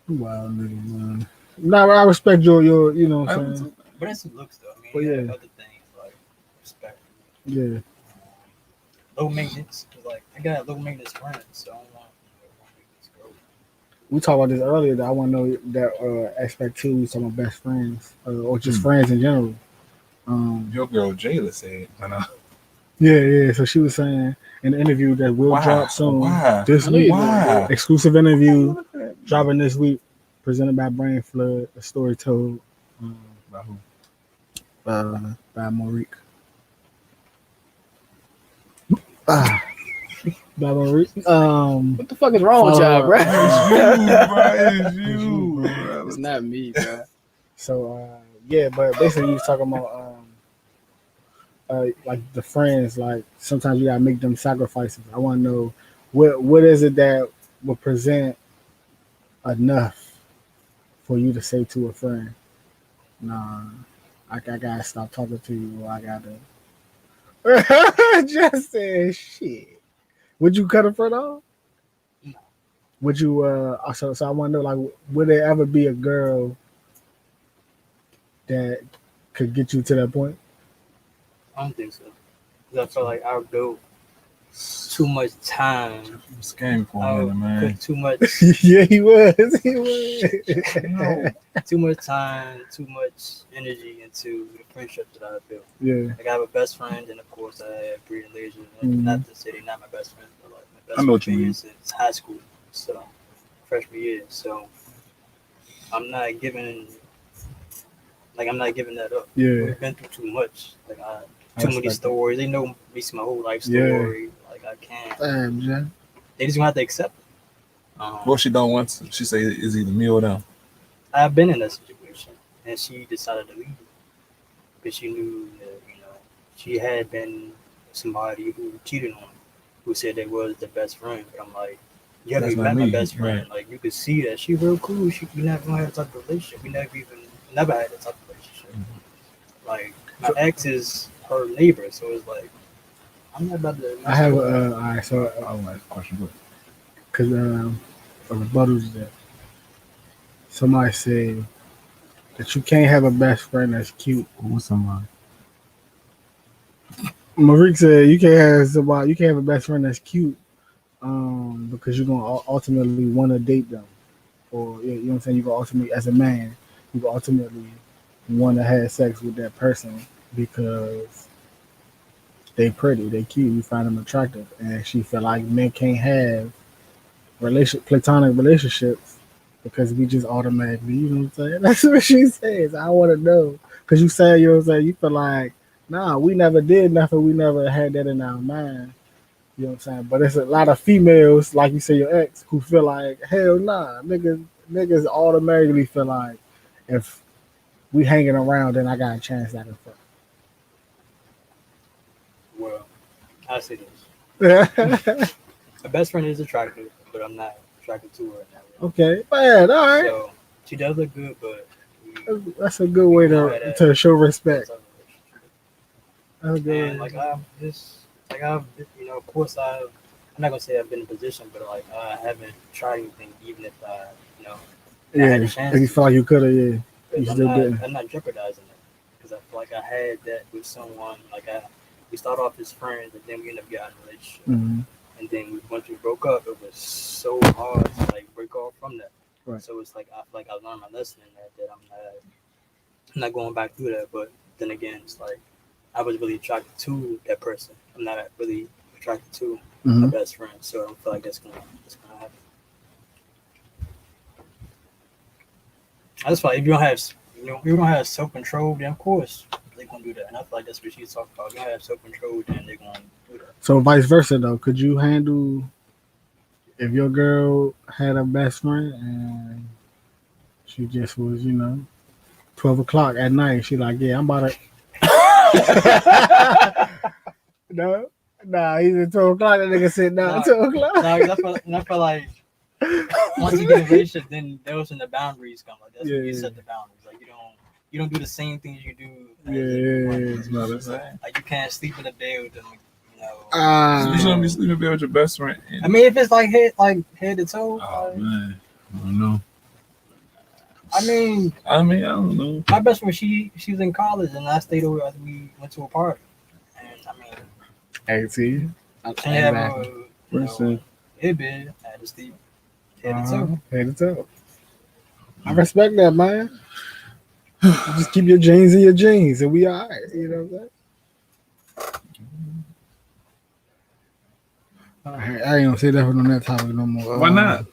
You wild nigga, man. Nah, I respect your you know what I'm saying? But it's looks though. I mean, Well, you yeah. got other things like respect, Yeah. low maintenance. 'Cause, like I got low maintenance friends, so I don't want maintenance girls. We talked about this earlier that I want to know that aspect too. We talking about best friends or just friends in general. your girl Jayla said, Yeah. So she was saying in the interview that will drop soon. Why? This I knew week, you was Why? exclusive interview dropping this week, presented by Brain Flood, a story told By who? by Mauric. By Mauric. What the fuck is wrong with y'all, bro? It's you, bro. It's not me, bro. So yeah, but basically he was talking about like the friends, like sometimes you gotta make them sacrifices. I want to know what is it that will present enough for you to say to a friend, nah, I gotta stop talking to you, or I gotta just say shit. Would you cut a friend off? No. Would you so I want to know, like, would there ever be a girl that could get you to that point? I don't think so. 'Cause I feel like I'll go too much time. Scam for a I'll minute, man. put too much, Yeah, he was. He was. too much time, too much energy into the friendship that I built. Yeah. Like I have a best friend, and of course I have Bree and Leisure. Mhm. Not to say they're not my best friend, but like my best I know what friend you mean. since high school, so freshman year. So I'm not giving that up. Yeah. We've been through too much. Like I too many respect stories. They know me my whole life Yeah. story. Like I can't. Damn, Jen. they just gonna have to accept it. What she don't want to, she say is either me or them. I've been in that situation, and she decided to leave because she knew that she had been somebody who cheated on her, who said they was the best friend. But I'm like, you haven't That's even not met my me, best friend. right. Like you could see that she real cool. We never had that type of relationship. We never had that type of relationship. Like my ex is her neighbor, so it's like I'm not about to. I have all right. So I want to question, because a rebuttal is that somebody said that you can't have a best friend that's cute. Who's somebody? Marik said you can't have somebody. You can't have a best friend that's cute, because you're gonna ultimately want to date them, or you know what I'm saying. You gonna ultimately, as a man, you gonna ultimately want to have sex with that person because they pretty, they cute, you find them attractive, and she feel like men can't have platonic relationships because we just automatically, you know what I'm saying? That's what she says. I want to know because you say, you know what I'm saying? You feel like, nah, we never did nothing. We never had that in our mind. You know what I'm saying? But there's a lot of females, like you say, your ex, who feel like, hell nah, niggas automatically feel like if we hanging around, then I got a chance I can fuck. Well, I say this. Okay, My best friend is attractive, but I'm not attracted to her in that way. man, all right. So she does look good, but That's a good way to show respect. That's a good And way. like of course I'm not gonna say I've been in a position, but like I haven't tried anything, even if I I had Yeah, a chance. if you feel like you could have, yeah, you Because still didn't. I'm not jeopardizing it because I feel like I had that with someone. We start off as friends, and then we end up getting in a relationship. Mm-hmm. And then once we broke up, it was so hard to like break off from that. Right. So it's like I feel like I learned my lesson in that I'm not going back through that. But then again, it's like I was really attracted to that person. I'm not really attracted to my best friend, so I don't feel like that's gonna happen. I just feel like if you don't have self control, then of course they're gonna do that. And I feel like that's what she's talking about. If you don't have self control, then they're gonna do that. So vice versa though, could you handle if your girl had a best friend and she just was, 12 o'clock at night, she like, yeah, I'm about to No? Nah, he's at 12 o'clock, that nigga said nah, 12 o'clock. I feel like once you get in a relationship, then those when the boundaries come. Like that's when you set the boundaries. Like you don't do the same things you do. Like you can't sleep in the bed with them. You shouldn't be sleeping in bed with your best friend. I mean, if it's like head to toe. Oh man, I don't know. I mean, I don't know. My best friend, she was in college, and I stayed over after we went to a party. And I mean, 18. She have it been at the sleep head to toe. I respect that, man. You just keep your jeans in your jeans, and we all right. You know what I'm saying? I ain't gonna say that on that topic no more. Why not?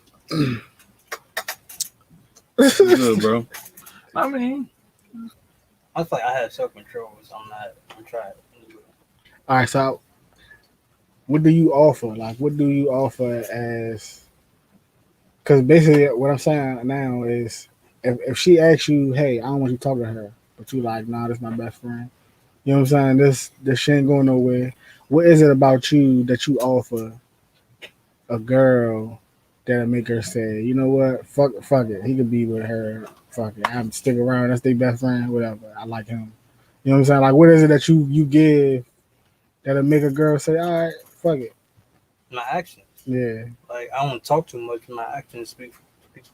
Good, bro. I mean, I feel like I have self control, so I'm trying. All right, so what do you offer? Like, what do you offer as? Because basically, what I'm saying now is, if she asks you, "Hey, I don't want you to talk to her," but you like, "Nah, this is my best friend." You know what I'm saying? This shit ain't going nowhere. What is it about you that you offer a girl that'll make her say, "You know what? Fuck it. He could be with her. Fuck it. I'm stick around. That's their best friend. Whatever. I like him." You know what I'm saying? Like, what is it that you give that'll make a girl say, "All right, fuck it." My actions. Yeah. Like I don't talk too much. My actions speak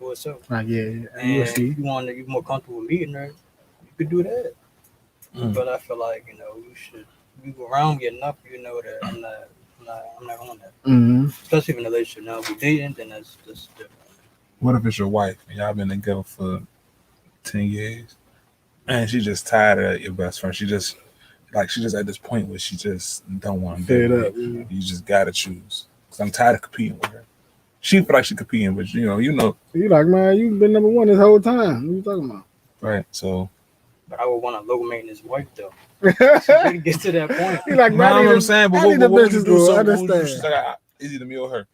for itself. Like yeah. And if you want to be more comfortable with meeting her, you could do that. But I feel like you should be around me enough. You know that I'm not on that. Mm-hmm. Especially in a relationship. Now, if we're dating, then that's different. What if it's your wife and y'all been together for 10 years, and she just tired of your best friend? She just at this point where she just don't want to do it. You just gotta choose. Cause I'm tired of competing with her. She feel like she competing, but you like, man, you've been number one this whole time. What are you talking about? Right. So. But I would want a low maintenance wife though. So we get to that point. You like, I'm saying, but what would you do? So understand. is either me or her?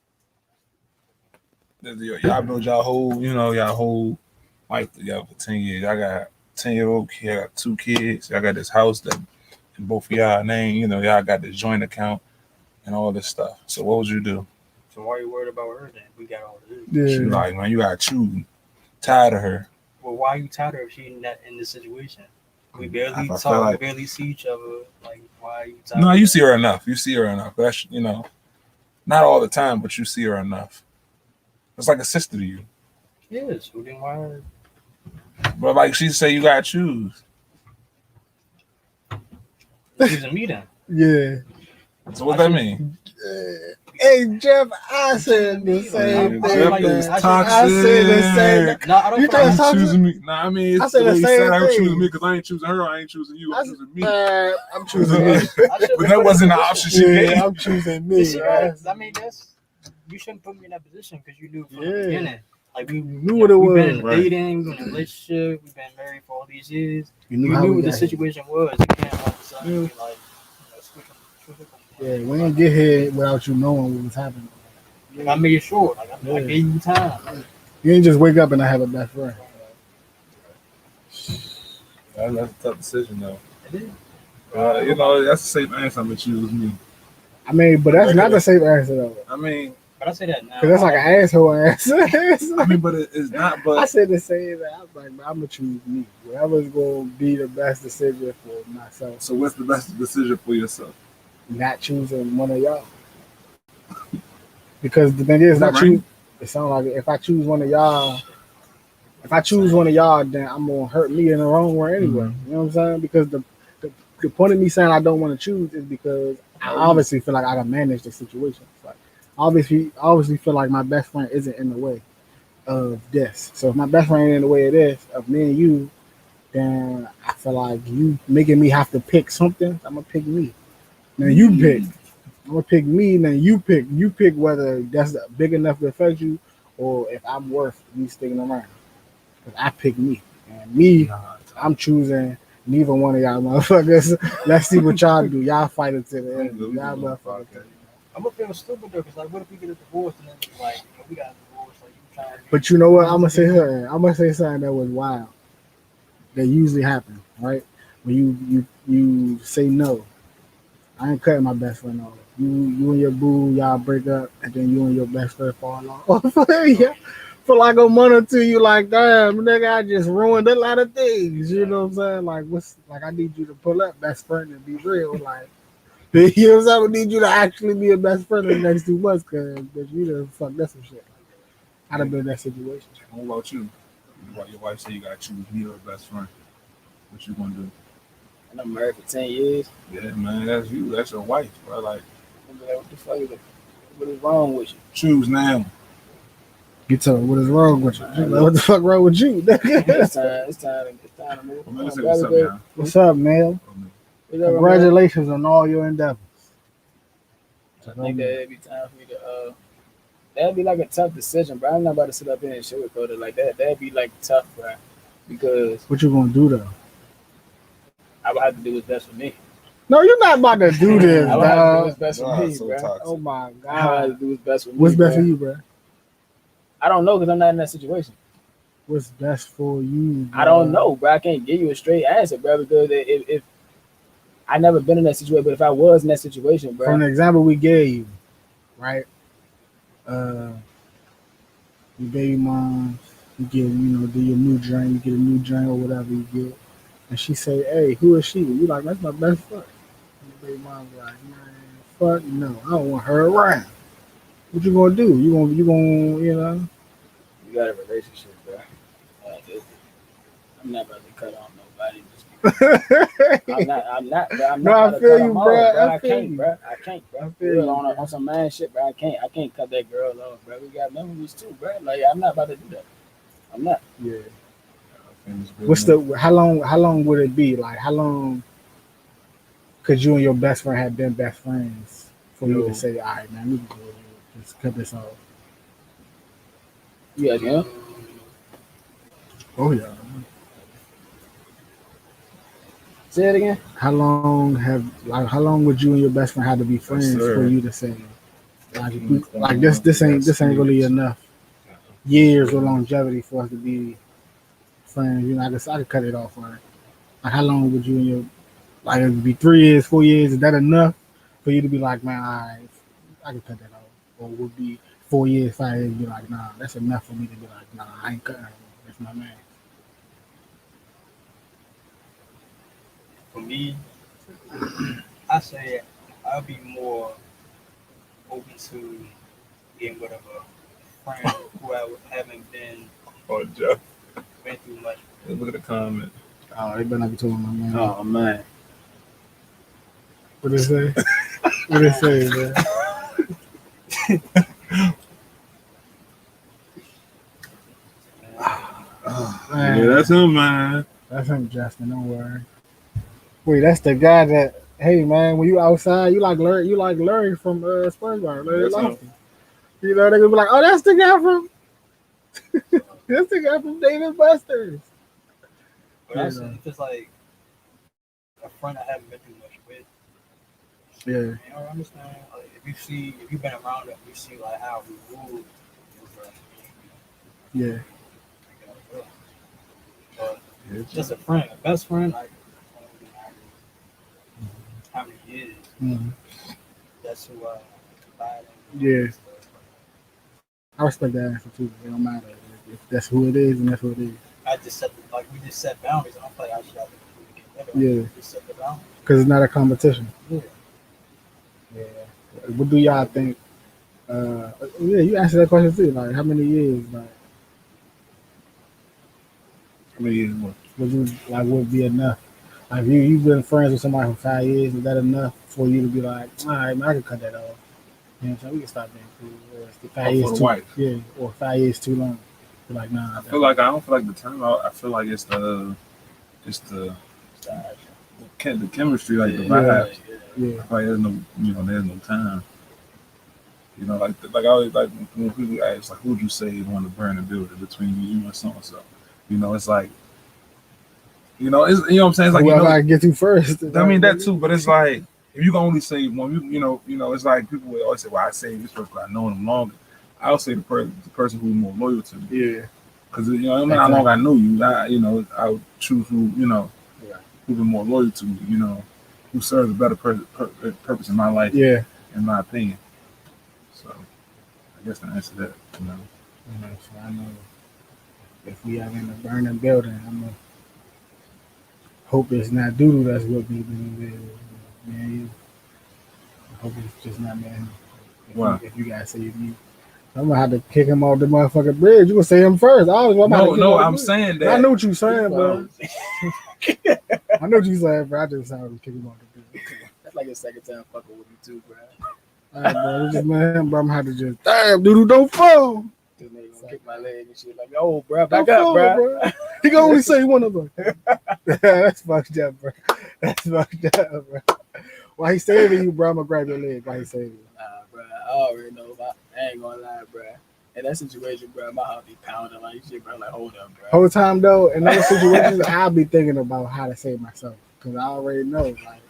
y'all build y'all whole life together for 10 years. I got 10-year-old kid, I got 2 kids. I got this house that in both of y'all name, y'all got this joint account and all this stuff. So what would you do? So why are you worried about her then? We got all this. Yeah. She like, man, you gotta choose. Tired of her. Well, why are you tired of her if she's not in this situation? We barely I feel talk, like- we barely see each other. Like, why are you tired? No, of you her? see her enough. That's not all the time, but you see her enough. It's like a sister to you. Yes. So then why? But like she say, you gotta choose. Choosing me then? Yeah. So what that mean? Hey Jeff, I said the same Jeff thing. like- is man. toxic. I said the same. No, I don't You feel trying like to talk to choosing me? Nah, I mean, it's I said the way the you same said I'm thing. choosing me because I ain't choosing her. I ain't choosing you. I'm choosing me. I'm choosing me. I shouldn't But that wasn't the option she gave. Yeah, I'm choosing me. I mean, you shouldn't put me in that position because you knew from the beginning. Like we knew what it we've been was. Right. dating, we've been in a relationship, we've been married for all these years. You You how knew we what the got here. situation was. You can't all of a sudden be like, switch up. Yeah, we didn't get here without you knowing what was happening. Like, I made sure. Like I Yeah. gave you time. You ain't just wake up and I have a best friend. That's a tough decision, though. It is. That's the safe answer. I'm gonna choose me. I mean, but that's not the safe answer though. I mean, But I say that now. Cause that's like an asshole answer. but it's not. I But said the same thing. I was like, man, I'm gonna choose me. Whatever's gonna be the best decision for myself. so what's the best decision for yourself? Not choosing one of y'all. Because the thing is, Is that it sounds like if I choose one of y'all, then I'm gonna hurt me in the wrong way anyway. Mm-hmm. You know what I'm saying? Because the point of me saying I don't want to choose is because I obviously feel like I can manage the situation. It's like obviously feel like my best friend isn't in the way of this. So if my best friend ain't in the way of this, of me and you, then I feel like you making me have to pick something. I'm gonna pick me. Now you pick. I'm gonna pick me. Then you pick. You pick whether that's big enough to affect you, or if I'm worth me sticking around. Cause I pick me, and me, I'm choosing neither one of y'all motherfuckers. Let's see what y'all do. Y'all fight it to the end. Y'all motherfuckers. I'm gonna feel stupid though, because like, what if we get a divorce and then it's like, we got a divorce, like you trying to. But you know what? I'm gonna say something that was wild. That usually happens, right? When you say no. I ain't cutting my best friend off. You and your boo, y'all break up, and then you and your best friend fall off. Yeah. For like a month or two, you like, damn, nigga, I just ruined a lot of things. You know what I'm saying? Like, I need you to pull up, best friend, and be real. Like, you know what I'm saying? I need you to actually be a best friend in the next 2 months, because you done fucked up some shit. I done been in that situation. What about you? Your wife say you gotta choose me or best friend. What you gonna do? And I'm married for 10 years. Yeah, man, that's you. That's your wife, bro. Like, What the fuck is it? What is wrong with you? choose now. You tell her what is wrong with you. She's like, what the fuck wrong with you? It's time to move I'm gonna on. say what's up, Brother, y'all. What's up, man? whatever, Congratulations on all your endeavors. man. I think that'd be time for me to that'd be like a tough decision, bro. I'm not about to sit up here and sugarcoat it like that. That'd be like tough, bro. Because What you gonna do though? I would have to do what's best for me. No, you're not about to do this, I would have to do dog. what's best for God, me, so bro. toxic. Oh my I would have god. to do what's best for me. What's best bro. for you, bro? I don't know because I'm not in that situation. What's best for you? Bro? I don't know, bro. I can't give you a straight answer, bro, because if I never been in that situation, but if I was in that situation, bro, From the example we gave you, right? Your baby mom, you get, do your new drink, you get a new drink or whatever you get, and she say, "Hey, who is she?" You like, "That's my best friend." Your baby mom's like, "Man, fuck no, I don't want her around." What you gonna do? You gonna, you got a relationship, bro. I'm not about to cut off nobody. I'm not, bro. I'm No, not I about to feel cut you, them bro. off, bro. I I feel can't, you. bro. I can't, I bro. feel Real you, on bro. some man shit, bro. I can't cut that girl off, bro. We got memories too, bro. Like I'm not about to do that. I'm not. Yeah. How long would it be? Like, how long could you and your best friend have been best friends for you to say, "All right, man, we can go ahead, just cut this off"? You guys, know? Oh yeah. Say it again. How long would you and your best friend have to be friends sir. for you to say, like this ain't really enough? years or longevity for us to be friends. You know, I could cut it off for her. Like, how long would you and your like it would be 3 years, 4 years? Is that enough for you to be like, man, I can cut that off, or would be 4 years, 5 years, be like, nah, that's enough for me to be like, nah, I ain't cutting her. That's my man. For me, I say I'll be more open to getting rid of a friend who I haven't been Jeff. been through much. Look at the comment. Oh, they better not be talking about my man. Oh man. What it say? What it say, man? Man, Yeah, that's him, man. that's him, Justin. Don't worry. Wait, that's the guy that. Hey, man, when you outside, you like Larry from SpongeBob. Larry That's him. Lofton. You know, they gonna be like, oh, that's the guy from. That's the guy from Dave and Buster's. But I say if it's like a friend I haven't been through much with, Yeah. you know, understand. Like if you've been around them, you see like how we move. Yeah. But just a friend, a best friend, like how many years? Mm-hmm. That's who I confide in. Yeah. I respect that answer too. It don't matter if that's who it is, and that's who it is. I just set we just set boundaries. I don't feel like I should have to get better. Yeah. Just set the boundaries. Because it's not a competition. Yeah. Yeah. What do y'all think? Yeah, you answered that question too. Like, how many years? Like, How many years more? would be enough? Like, you've been friends with somebody for 5 years. Is that enough for you to be like, all right, man, I can cut that off? You know what I'm saying? We can stop being cool. Or is the 5 years For the too? wife. Yeah. Or 5 years too long? You're like, nah. I don't feel like the time out. I feel like it's the chemistry, like the vibes. Yeah. I feel like there's no time. You know, like I always like when people ask, like, who would you say is one to burn the building between you and so and so? You know, it's like, it's you know what I'm saying. It's like, whoever I get to first. I mean that too, but it's like if you can only say one, you know, it's like people would always say, well, I say this person, I know them longer. I'll say the person who's more loyal to me. Yeah. Because I don't know how long I know you. I would choose who who's been more loyal to me. You know, who serves a better purpose in my life. Yeah. In my opinion. So I guess the answer to that. You know. So I know if we are in a burning building, I'm gonna hope it's not Doodoo that's with me. Man, I hope it's just not man. If you guys say me. I'm gonna have to kick him off the motherfucking bridge. You gonna say him first? I'm saying that. I know what you saying, bro. I know what you saying, bro. I just decided to kick him off the bridge. That's like a second time fucking with me too, bro. All right, bro. Just let him, bro. I'm gonna have to just damn, Doodoo, don't fall. This nigga gonna kick my leg and shit. Like, oh, bro, Don't back up, fall, bro. He gonna only say one of them. That's fucked up, bro. That's fucked up, bro. Why he saving you, bro? I'm gonna grab your leg. Why he saving you? Nah, bro. I already know. I ain't gonna lie, bro. In that situation, bro, my heart be pounding like shit, bro. Like, hold up, bro. Whole time though, in those situations, I'll be thinking about how to save myself because I already know. Like,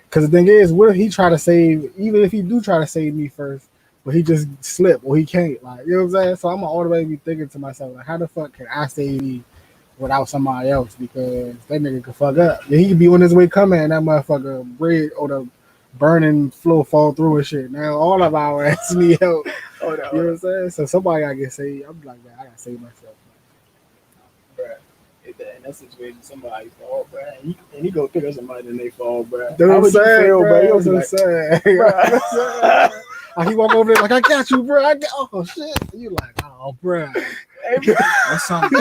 because the thing is, what if he try to save? Even if he do try to save me first, but he just slip or he can't. Like, you know what I'm saying? So I'm gonna automatically be thinking to myself, like, how the fuck can I save me without somebody else? Because that nigga could fuck up. Yeah, he could be on his way coming, and that motherfucker bridge or the burning floor fall through and shit. Now all of our ass need help. You know what I'm saying? So somebody gotta get saved. I'm like, man, I gotta save myself. Bro, in that situation, somebody fall, bro. And he go pick up somebody and they fall, bro. That's what I'm saying, bro. That's what I'm saying. Like, he walk over there like, I got you, bro. Oh shit. You like, oh, bro. Hey, bro. That's something.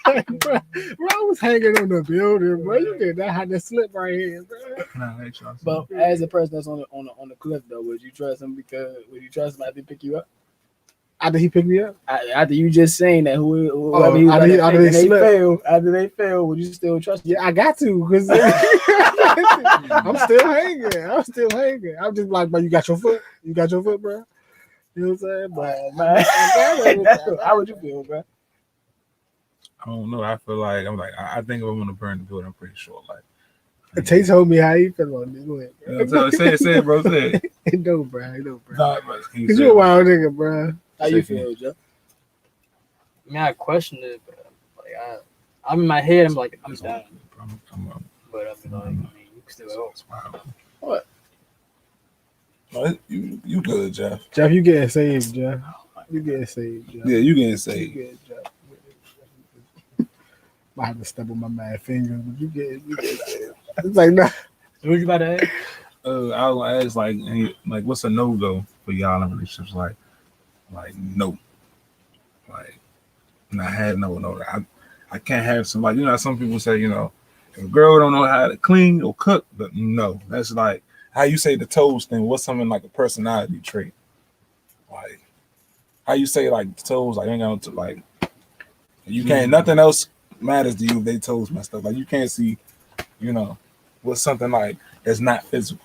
Like, bro, I was hanging on the building, bro. You did not have to slip right here, bro. But as a person that's on the cliff, though, would you trust him after he pick you up? After he picked me up? After you just saying that whoever he was after they fail, would you still trust him? Yeah, I got to, because I'm still hanging. I'm just like, bro, you got your foot? You got your foot, bro? You know what I'm saying? But man, how would you feel, bro? I don't know. I feel like I think if I want to burn the building, I'm pretty sure. Like, Tay told me how he feel on this. Go ahead. Say it, bro. Say it. No, bro. Nah, Cause you a wild nigga, bro. How you feel, Joe? I mean, I questioned it, but like I'm in my head. I'm like, I'm done. But I mean, you can still help. What? No, you good, Jeff. Jeff, you getting saved, Jeff. You getting saved, Jeff. Yeah, you getting You saved. getting Jeff. Might have to step on my mad fingers, but you get saved. It's like, nah. What you about to ask? I was ask like, what's a no go for y'all in relationships? Like no, like I had no. I can't have somebody. You know, some people say, if a girl don't know how to clean or cook, but no, that's like how you say the toes thing. What's something like a personality trait? Like how you say like the toes, like ain't got to like you can't. Nothing else matters to you if they toes messed up. Like you can't see, what's something like that's not physical.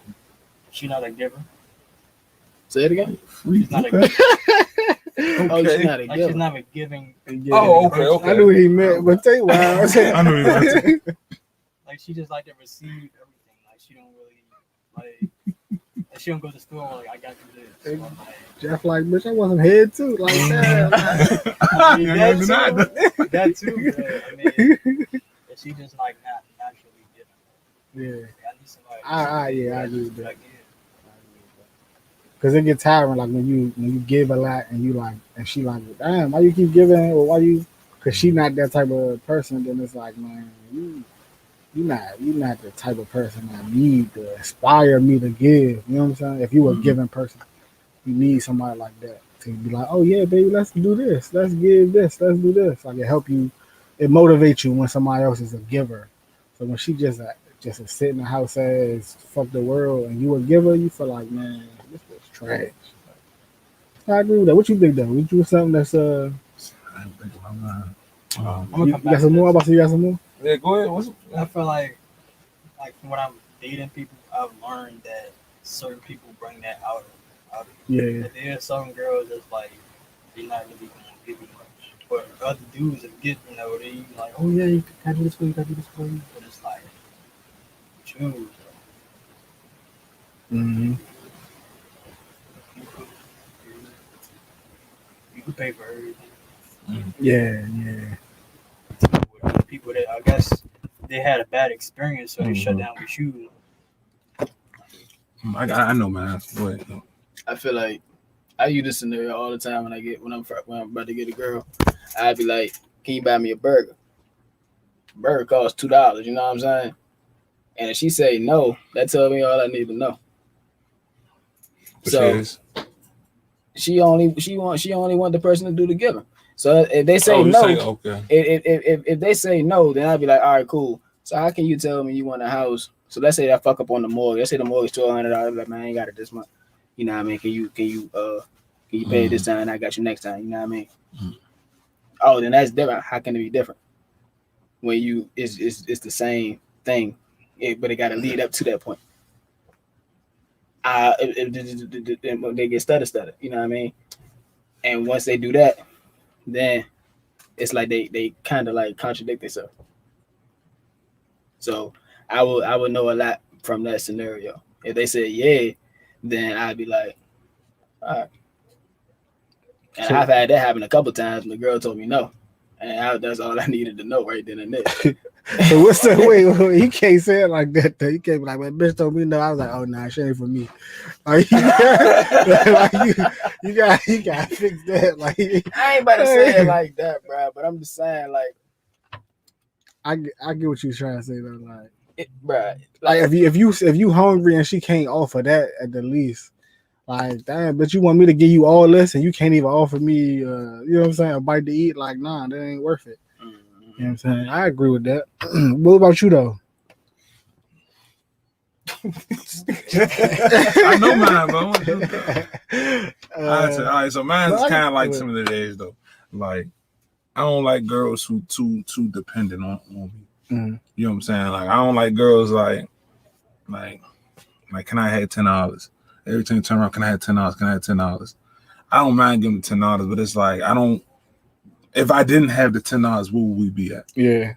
She not a giver. Say it again. She's not a giver. Oh, she's not a Like giver. she's not a giving. Oh, okay. I knew what he meant, but take a while. I knew he meant to. Like she just like to receive everything. Like she don't really like she don't go to the store like I got you this. So, like, Jeff, like, bitch, I want some head too. Like that. I mean, that too. But, I mean, she just like not naturally giving. Yeah. I need somebody. Yeah, I agree with that. Like, Because it gets tiring, like when you give a lot and you like, and she like, damn, why you keep giving, or why you? Because she not that type of person. Then it's like, man, you not the type of person I need to inspire me to give. You know what I'm saying? If you a giving person, you need somebody like that to be like, oh yeah, baby, let's do this, let's give this, let's do this. Like it help you, it motivates you when somebody else is a giver. So when she just a sit in the house says fuck the world and you a giver, you feel like, man, this was trash. I agree with that. What you think though? What you something that's I didn't think about mine. I'm gonna you come got back some to more? I'm this. about to say you got some more? Yeah, go ahead. I feel like from when I'm dating people, I've learned that certain people bring that out of you. Yeah. But there are some girls that's like they're not really gonna give you much. But other dudes that get, they like, oh yeah, you can do this for you, can do this for you. But it's like choose. Mm-hmm. You can pay for everything. Yeah. With people that I guess they had a bad experience, so they shut down with you. I know, man. Go ahead. I feel like I use this scenario all the time when I'm about to get a girl. I'd be like, "Can you buy me a burger?" Burger costs $2. You know what I'm saying? And if she say no, that tells me all I need to know. So she only want the person to do the giving. So if they say no, okay. if they say no, then I'd be like, all right, cool. So how can you tell me you want a house? So let's say I fuck up on the mortgage. Let's say the mortgage $1,200. Like, man, I ain't got it this month. You know what I mean? Can you pay it this time and I got you next time? You know what I mean? Oh, then that's different. How can it be different when it's the same thing, but it got to lead up to that point? They get stutter. You know what I mean? And once they do that, then it's like they kind of like contradict themselves. So I would know a lot from that scenario. If they say yeah, then I'd be like, all right. And I've had that happen a couple times. And the girl told me no, and that's all I needed to know right then and there. So what's the wait? You can't say it like that though. You can't be like, "My bitch told me no." I was like, "Oh nah, she ain't for me." Like, you got to fix that. Like I ain't about to say it like that, bro. But I'm just saying, like, I get what you're trying to say though. Like, bro, like if you hungry and she can't offer that at the least, like, damn, but you want me to give you all this and you can't even offer me, you know what I'm saying, a bite to eat? Like, nah, that ain't worth it. You know what I'm saying? I agree with that. What about you though? I know mine, bro. All right, so mine's kind of like some of the days though. Like, I don't like girls who too dependent on me. Mm-hmm. You know what I'm saying? Like, I don't like girls like, can I have $10? Every time you turn around, can I have $10? Can I have $10? I don't mind giving $10, but it's like, if I didn't have the $10, where would we be at? Yeah.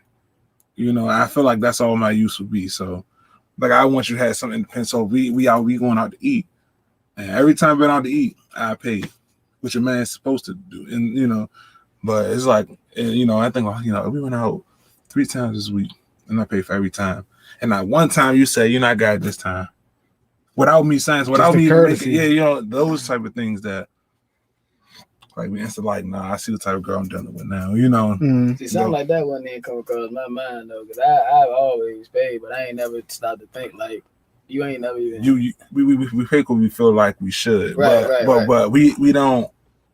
You know, I feel like that's all my use would be. So, like, I want you to have something to depend. So we going out to eat. And every time I've been out to eat, I pay, which a man's supposed to do. And, But it's like, I think, we went out 3 times this week, and I pay for every time. And not one time you say, I got it this time. Without me saying, without me making, those type of things that, like, we instant like, nah, I see the type of girl I'm dealing with now, See, something like that wasn't even come across my mind, though, because I've always paid, but I ain't never stopped to think, like, you ain't never even... We pay because we feel like we should. Right. But we don't...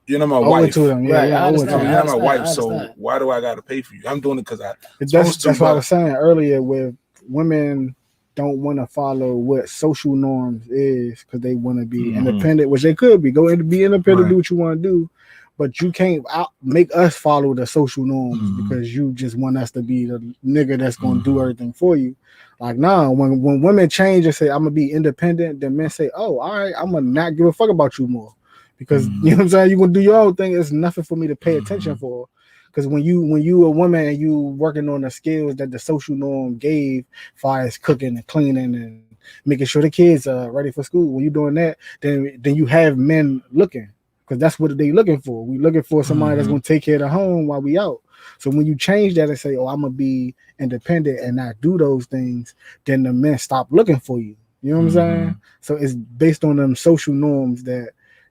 You're not my wife. To them. Yeah, right, I understand. You're not my wife, so why do I got to pay for you? I'm doing it because That's what I was saying earlier with women don't want to follow what social norms is because they want to be independent, which they could be. Go in to be independent, do what you want to do. But you can't make us follow the social norms because you just want us to be the nigga that's going to do everything for you. Like, nah, when women change and say, I'm going to be independent, then men say, oh, all right, I'm going to not give a fuck about you more. Because, you know what I'm saying, you're going to do your own thing. It's nothing for me to pay attention for. Because when you a woman and you working on the skills that the social norm gave, far as cooking and cleaning and making sure the kids are ready for school, when you're doing that, then you have men looking. Because that's what they looking for. We looking for somebody that's going to take care of the home while we out. So when you change that and say, oh, I'm going to be independent and not do those things, then the men stop looking for you. You know what I'm saying? So it's based on them social norms that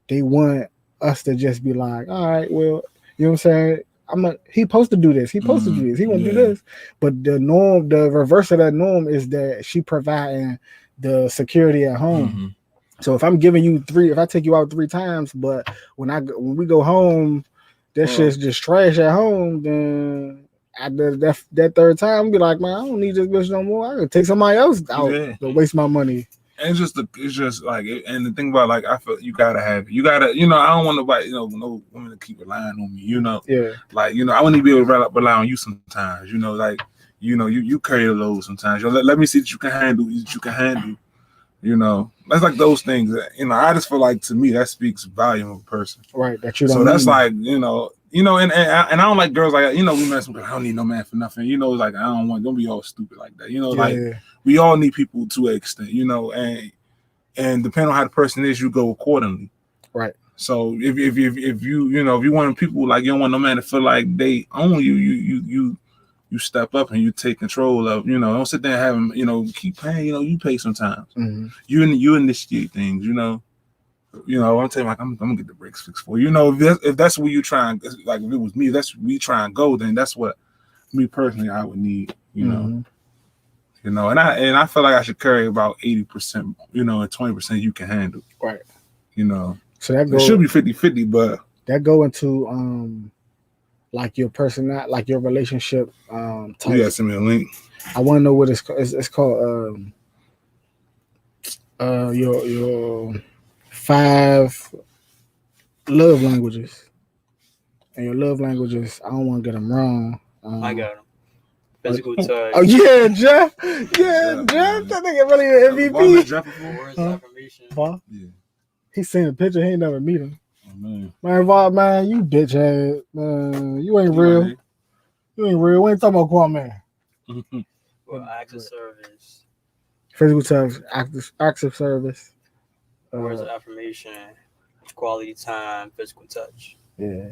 they want us to just be like, all right, well, you know what I'm saying? He supposed to do this. He supposed to do this. He want to do this. But the norm, the reverse of that norm is that she providing the security at home. So if I'm giving you if I take you out 3 times, but when we go home, that shit's just trash at home, then after that 3rd time, I'll be like, man, I don't need this bitch no more. I can take somebody else out to waste my money. And it's just like, and the thing about, like, I feel you gotta have it. You gotta, I don't want nobody, no women to keep relying on me, Yeah. Like, I want to be able to rely on you sometimes, like, you carry the load sometimes. Let me see that you can handle. That's like those things that, I just feel like, to me, that speaks volume of a person. Right. That you don't. So that's like, and I don't like girls like, we mess with, I don't need no man for nothing. It's like, don't be all stupid like that. Like, we all need people to an extent, and depending on how the person is, you go accordingly. Right. So if you want people, like, you don't want no man to feel like they own you, you step up and you take control of, don't sit there and have them, keep paying, you pay sometimes. You initiate things, I'm telling you, like, I'm gonna get the brakes fixed for you. If that's where you try and, like, if it was me, that's we try and go, then that's what me personally I would need, and I feel like I should carry about 80%, and 20% you can handle. Right. So it should be 50-50, but that go into like your personality, like your relationship type. You gotta send me a link. I want to know what it's called. It's called your 5 love languages. And your love languages, I don't want to get them wrong. I got them. Physical touch. Oh yeah, Jeff. Yeah, Jeff. That nigga really an MVP. Words of affirmation. Yeah. He seen the picture. He ain't never meet him. Oh, man. Man, you bitch head. You ain't real. You ain't real. We ain't talking about Kwame. Well, acts of service. Physical touch, acts of service. Words of affirmation, quality time, physical touch. Yeah.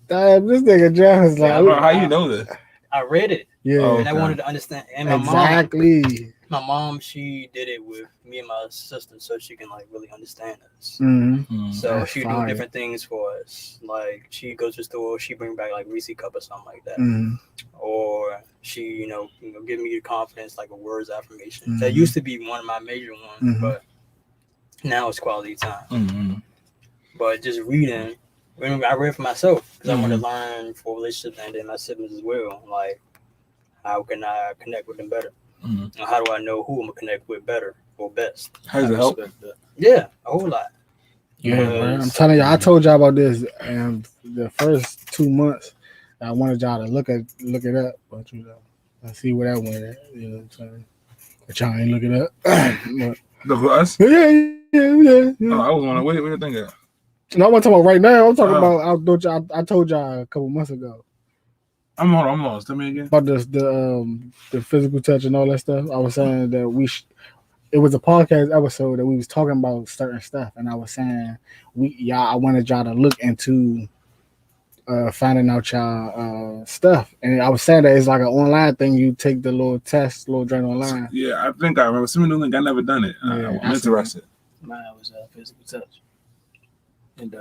Damn, this nigga Jeff is like. How you know this? I read it. Yeah. And I wanted to understand. And my mom, she did it with me and my sister so she can, like, really understand us. So That's she do fire. different things for us. Like, she goes to the store, she bring back, like, Reese cup or something like that. Or she, give me the confidence, like, a words affirmation. That used to be one of my major ones, but now it's quality time. But just reading, I read for myself because I want to learn for relationships and then my siblings as well. Like, how can I connect with them better? How do I know who I'm gonna connect with better or best? How does it help? Yeah, a whole lot. Yeah, man. I'm telling you, I told y'all about this, and the first 2 months, I wanted y'all to look it up, but I see where that went at. You know what I'm saying? But y'all ain't look it up. But, Look at us? yeah. Oh, I was wondering, what you think of? No, I'm not talking about right now. I'm talking about I told y'all a couple months ago. I'm lost. Tell me again. About the physical touch and all that stuff. I was saying that it was a podcast episode that we was talking about certain stuff, and I was saying I wanted y'all to look into finding out y'all stuff. And I was saying that it's like an online thing. You take the little test, little joint online. Yeah, I think I remember. Send me the link. I never done it. Yeah, I'm interested. Mine was physical touch. And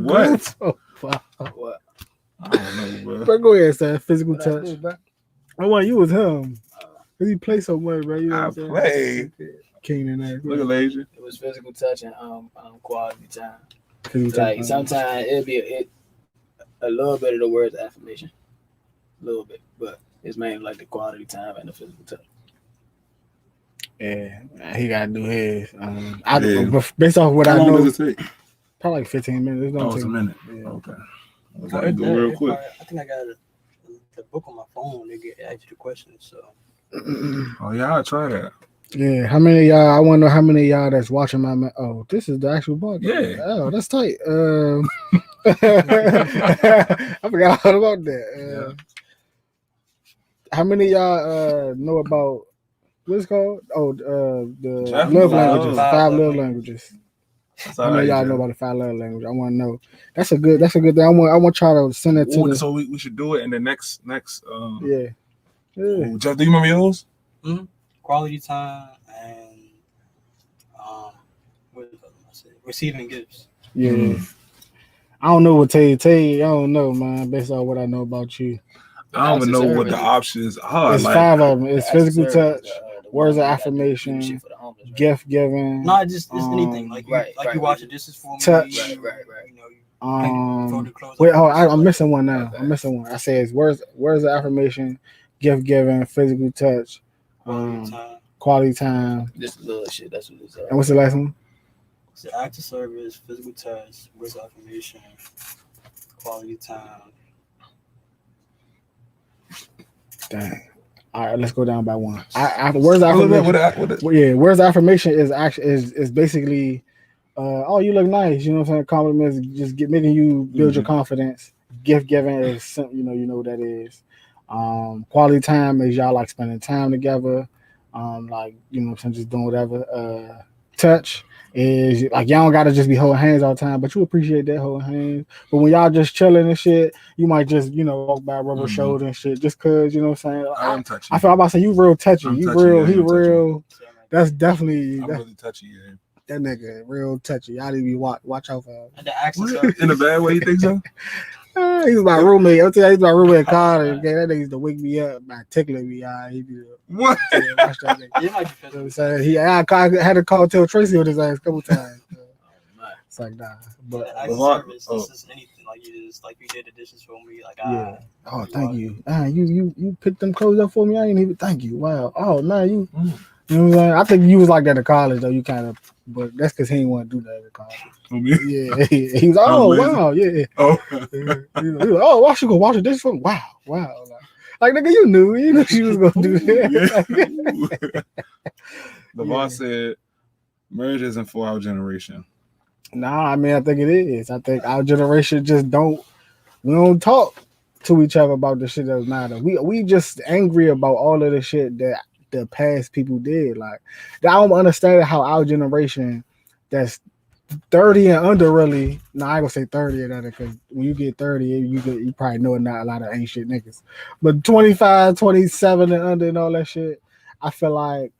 What? what? I don't know, bro. But go ahead, son. Physical What I touch. do, bro? I want you was him. Cause he played so much, bro. You know I what I'm play. Keenan ass. Look at Lasia. It was physical touch and quality time. Physical Like touch. sometimes it'll be a little bit of the words affirmation, a little bit, but it's mainly like the quality time and the physical touch. Yeah, he gotta do his. Yeah. Based off what How I long know, does it take? probably like 15 minutes. It don't Oh, it's take a minute. Yeah. Okay. Okay, go real quick. I think I got the book on my phone. They get asked you the questions. So Oh yeah, I'll try that. Yeah, how many of y'all? I want to know how many of y'all that's watching my. Oh, this is the actual book. Yeah. Oh, that's tight. I forgot all about that. How many of y'all know about what's it called? Oh, the Japanese. love languages. Five Five love love languages. That's How all many of right, y'all know Jeff. about the five love language? I want to know. That's a good thing. I want y'all to send it to Ooh, the. so we should do it in the next. Yeah. Ooh, Jeff, do you remember yours? quality time and what was I say? Receiving gifts. Yeah. Mm. I don't know what Tay. I don't know, man. Based on what I know about you. I don't even know what the options are. It's Like, 5 of them. It's The acts of physical service, touch, the words of ones that do affirmation, shit for the homeless, right? gift giving. No, just anything. Like you, right, you wash the dishes for me. Touch. You, Right. You know, you fold the clothes. Wait, up, I'm missing one now. Okay. I'm missing one. I say it's words of affirmation, gift giving, physical touch, quality time. quality time. This little shit. That's what it's. And what's the last one? It's the act of service, physical touch, words of affirmation, quality time. Dang. All right, let's go down by one. Words of affirmation. Yeah, words of affirmation is actually is basically, oh, you look nice. You know what I'm saying? Compliments just making you build your confidence. Gift giving is something you know what that is. Quality time is y'all like spending time together. Like you know what I'm saying, just doing whatever. Touch is like y'all don't gotta just be holding hands all the time, but you appreciate that holding hands. But when y'all just chilling and shit, you might just walk by rubber shoulder and shit, just cause you know what I'm saying. I am touchy. I feel I'm about to say you real touchy. I'm You touchy, real. yeah, He I'm touchy. real. That's definitely I'm really touchy. Yeah. that nigga real touchy. Y'all need to be watch out for him. And the act of What? service. In a bad way, you think so? He's my roommate. I'm telling you, he's my roommate in college. Okay, that nigga used to wake me up by tickling me. He be What? watch that nigga. It might be You know what I'm physical. saying? I had to call Tell Tracy on his ass a couple times. It's like nah, but The act of service. This is anything. Like you did the dishes for me. Like yeah. Oh, thank you. You picked them clothes up for me. I ain't even thank you. Wow. Oh man, you. You know what I'm saying? I think you was like that in college though. You kind of, but that's because he didn't want to do that in college. Yeah, he was. Oh wow, yeah. Oh. He was like, oh, why she go wash the dishes for me? Wow. Like nigga, you knew she was gonna do that. LeVar said, "Marriage isn't for our generation." Nah, I mean, I think it is. I think our generation just we don't talk to each other about the shit that matter. We just angry about all of the shit that the past people did. Like, I don't understand how our generation that's 30 and under really. No, I ain't gonna say 30 and under because when you get 30, you probably know not a lot of ain't shit niggas. But 25, 27 and under and all that shit, I feel like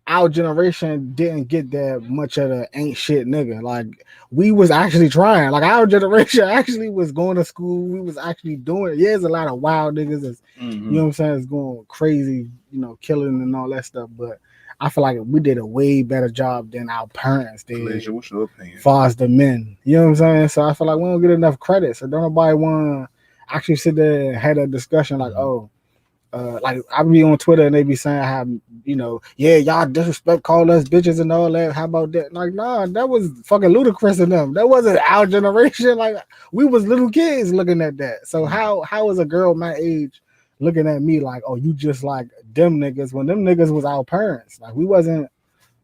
our generation didn't get that much of the ain't shit nigga. Like we was actually trying. Like our generation actually was going to school. We was actually doing it. Yeah, there's a lot of wild niggas that's you know what I'm saying, it's going crazy, killing and all that stuff. But I feel like we did a way better job than our parents did. Elijah, what's your opinion? As far as the men. You know what I'm saying? So I feel like we don't get enough credit. So don't nobody want to actually sit there and have a discussion like, like I be on Twitter and they be saying how yeah, y'all disrespect, call us bitches and all that. How about that? Like, nah, that was fucking ludicrous in them. That wasn't our generation. Like we was little kids looking at that. So how is a girl my age looking at me like, oh, you just like them niggas when them niggas was our parents? Like we wasn't.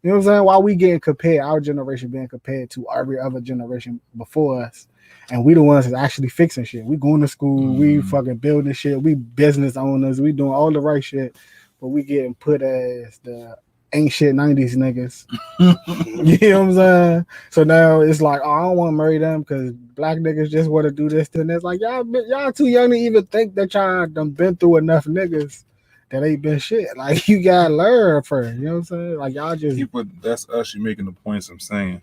You know what I'm saying? Why we getting compared, our generation being compared to every other generation before us, and we the ones that's actually fixing shit. We going to school, we fucking building shit, we business owners, we doing all the right shit, but we getting put as the ain't shit 90s niggas. You know what I'm saying? So now it's like, oh, I don't want to marry them because black niggas just want to do this and it's like y'all too young to even think that y'all done been through enough niggas that ain't been shit. Like you gotta learn first. You know what I'm saying? Like y'all just People, that's us. You making the points I'm saying.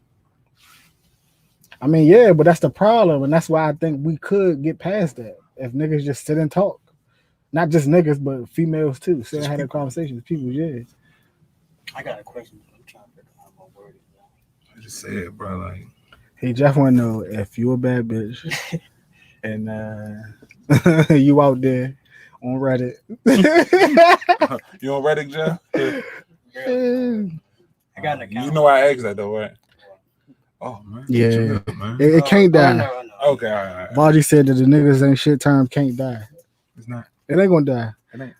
I mean, yeah, but that's the problem, and that's why I think we could get past that if niggas just sit and talk. Not just niggas, but females too. Sit and have that conversation. People, yeah. I got a question. I'm trying to figure out how I'm gonna word it. I just say it, bro. Like, Hey, Jeff want to know if you a bad bitch and you out there on Reddit. you on Reddit, Jeff? I got an account. You know I asked that though, right? Oh man, Yeah, up, man. It can't die. No. Okay, all right. Vargy said that the niggas ain't shit term can't die. It's not. It ain't gonna die. It ain't.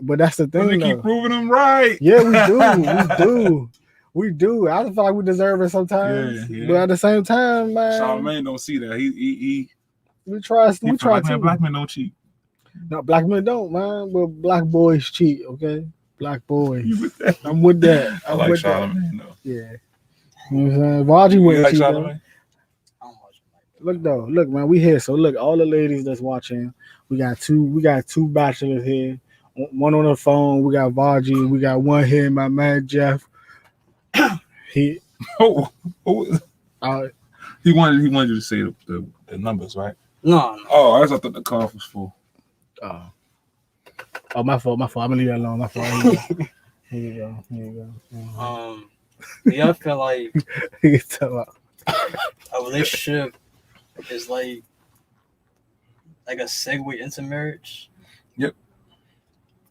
But that's the thing. They though. keep proving them right. Yeah, we do. I feel like we deserve it sometimes. Yeah. But at the same time, man, Charlamagne don't see that. we try to. Black men don't cheat. No, black men don't, man. But black boys cheat. Okay, black boys. You with that? I'm with that. I like Charlamagne though. Yeah. You know what I'm saying? Vargy wouldn't like cheat. Charlamagne? Look, man, we here. So look, all the ladies that's watching, we got two bachelors here. One on the phone. We got Vargy. We got one here. My man Jeff. He wanted you to say the numbers, right? No. Oh, I thought the call was full. Oh, my fault. I'm gonna leave that alone. My fault. Here you go. Yeah, I feel like You can tell a relationship is like a segue into marriage. Yep.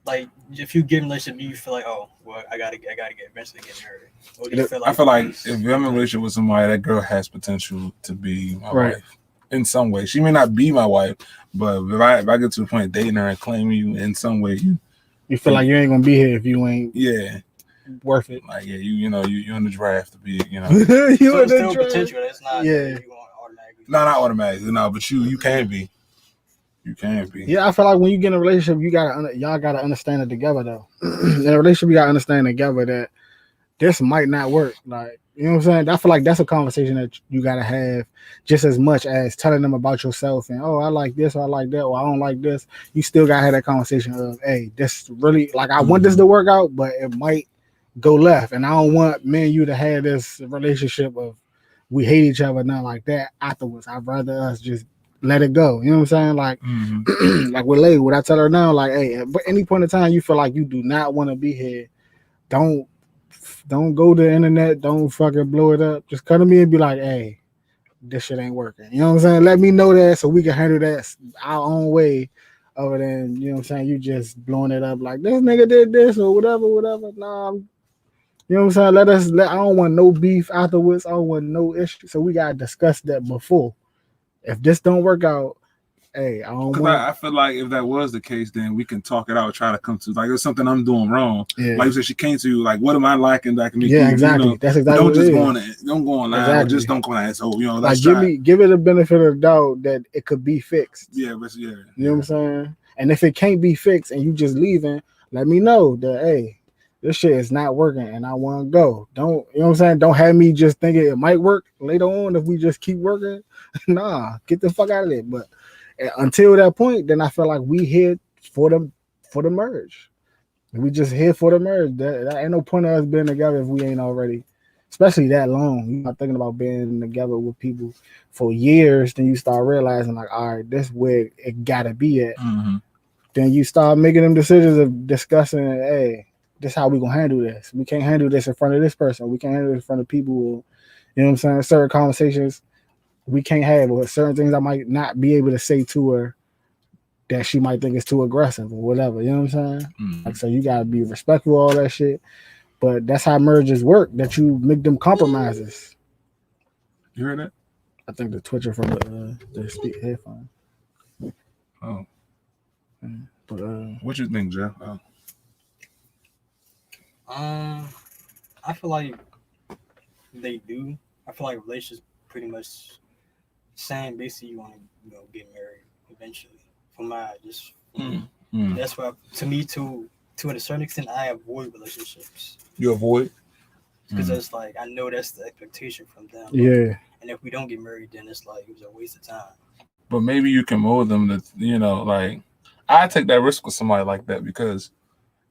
Like if you get in a relationship, you feel like, oh, well, I gotta eventually get married. Or do you feel I feel like if you're in a relationship with somebody, that girl has potential to be my wife in some way. She may not be my wife, but if I get to the point of dating her and claiming you in some way, you feel like you ain't gonna be here if you ain't worth it. Like you're in the draft to be, you so in it's the still draft. potential. That's not Yeah. you want automatically. No, not automatically. No, but you can be. You can be. Yeah, I feel like when you get in a relationship, y'all gotta understand it together though. In a relationship, you gotta understand together that this might not work. Like, you know what I'm saying? I feel like that's a conversation that you gotta have just as much as telling them about yourself and I like this or I like that or I don't like this. You still gotta have that conversation of, hey, this really like I want this to work out, but it might go left. And I don't want me and you to have this relationship of we hate each other, not like that afterwards. I'd rather us just let it go. You know what I'm saying? Like, like with Lady, what I tell her now, like, hey, at any point in time you feel like you do not want to be here, don't go to the internet, don't fucking blow it up. Just come to me and be like, hey, this shit ain't working. You know what I'm saying? Let me know that so we can handle that our own way other than, you know what I'm saying, you just blowing it up like this nigga did this or whatever. Nah, you know what I'm saying? I don't want no beef afterwards. I don't want no issue. So we gotta discuss that before. If this don't work out, hey, I don't want. I feel like if that was the case, then we can talk it out, try to come to like there's something I'm doing wrong. Yeah. Like you said, she came to you like, what am I lacking that can make you? Exactly. You know, that's exactly. Don't just go online. Exactly. Just don't go on asshole. You know, like give it a benefit of the doubt that it could be fixed. Yeah. You know what I'm saying? And if it can't be fixed and you just leaving, let me know that hey, this shit is not working and I want to go. Don't, you know what I'm saying? Don't have me just thinking it might work later on if we just keep working. Nah, get the fuck out of it. But until that point, then I feel like we here for the merge. We just here for the merge. That ain't no point of us being together if we ain't already, especially that long. You're not thinking about being together with people for years, then you start realizing like, all right, this where it gotta be at. Mm-hmm. Then you start making them decisions of discussing, hey, this how we gonna handle this. We can't handle this in front of this person. We can't handle this in front of people. You know what I'm saying? Certain conversations we can't have, or certain things I might not be able to say to her that she might think is too aggressive or whatever. You know what I'm saying? Mm-hmm. Like, so you gotta be respectful of all that shit. But that's how merges work. That you make them compromises. You heard that? I think the twitcher from the speak headphone. Oh. But what you think, Jeff? Oh. I feel like they do. I feel like relationships pretty much saying basically you want to get married eventually. For my that's why to me too to a certain extent, I avoid relationships You avoid. because it's like I know that's the expectation from them. Yeah. And if we don't get married, then it's like it was a waste of time. But maybe you can mold them to, like I take that risk with somebody like that because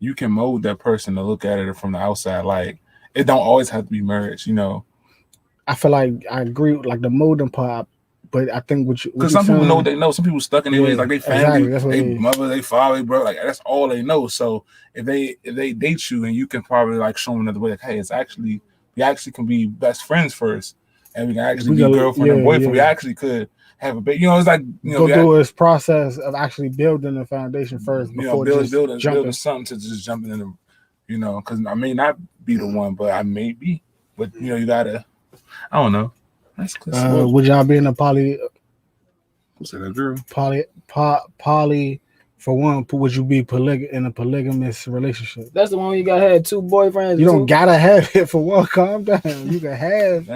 you can mold that person to look at it from the outside. Like it don't always have to be marriage, I feel like I agree with like the molding part, but I think because some people know what they know. Some people stuck in their ways, like they family, exactly. That's what they it is. mother, they father, they brother, like that's all they know. So if they date you and you can probably like show them another way, like hey, we actually can be best friends first, and we can actually be girlfriend and boyfriend. We actually could have a baby. It's like go through this process of actually building the foundation first before building something to just jumping in the, because I may not be the one, but I may be. But you gotta, I don't know. That's would y'all be in a poly? What's that, girl? Poly. For one, would you be in a polygamous relationship? That's the one you gotta have 2 boyfriends. You don't gotta have it for one. Calm down. You can have.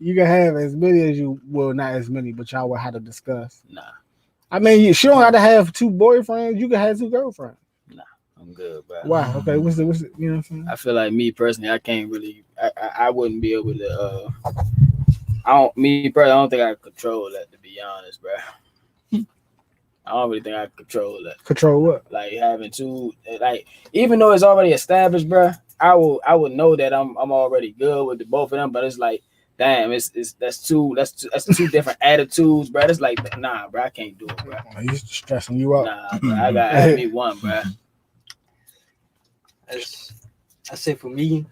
You can have as many as you not as many, but y'all will have to discuss. Nah. I mean, she don't have to have 2 boyfriends. You can have 2 girlfriends. Nah, I'm good, bro. Wow. Okay. What's the you know what I'm saying? I feel like me personally, I can't really. I wouldn't be able to. I don't think I could control that. To be honest, bro. I don't really think I could control that. Control what? Like having 2, like even though it's already established, bro. I would know that I'm already good with both of them, but it's like, damn, that's two different attitudes, bro. It's like, nah, bro, I can't do it, bro. He's stressing you out. Nah, bro, I got me one, bro. I say to me,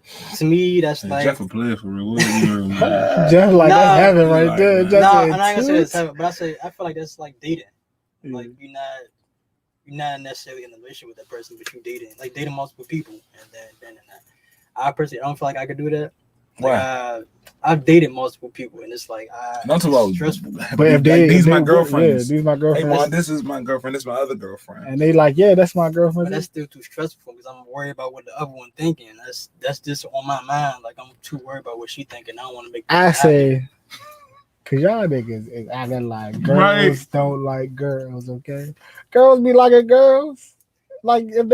that's like Jeff a player for real. Jeff like that's heaven right there. And I ain't gonna say it's heaven, but I feel like that's like dating. Like you're not necessarily in a relationship with that person, but you're dating multiple people, and then I personally don't feel like I could do that. Like, I've dated multiple people, and it's like not about stressful. But if these my girlfriends, these my girlfriends. Hey, this is my girlfriend. This is my other girlfriend. And they like, yeah, that's my girlfriend. But that's still too stressful because I'm worried about what the other one thinking. That's just on my mind. Like I'm too worried about what she thinking. I don't want to make. I say, cause y'all niggas is acting like girls don't like girls. Okay, girls be liking girls. Like if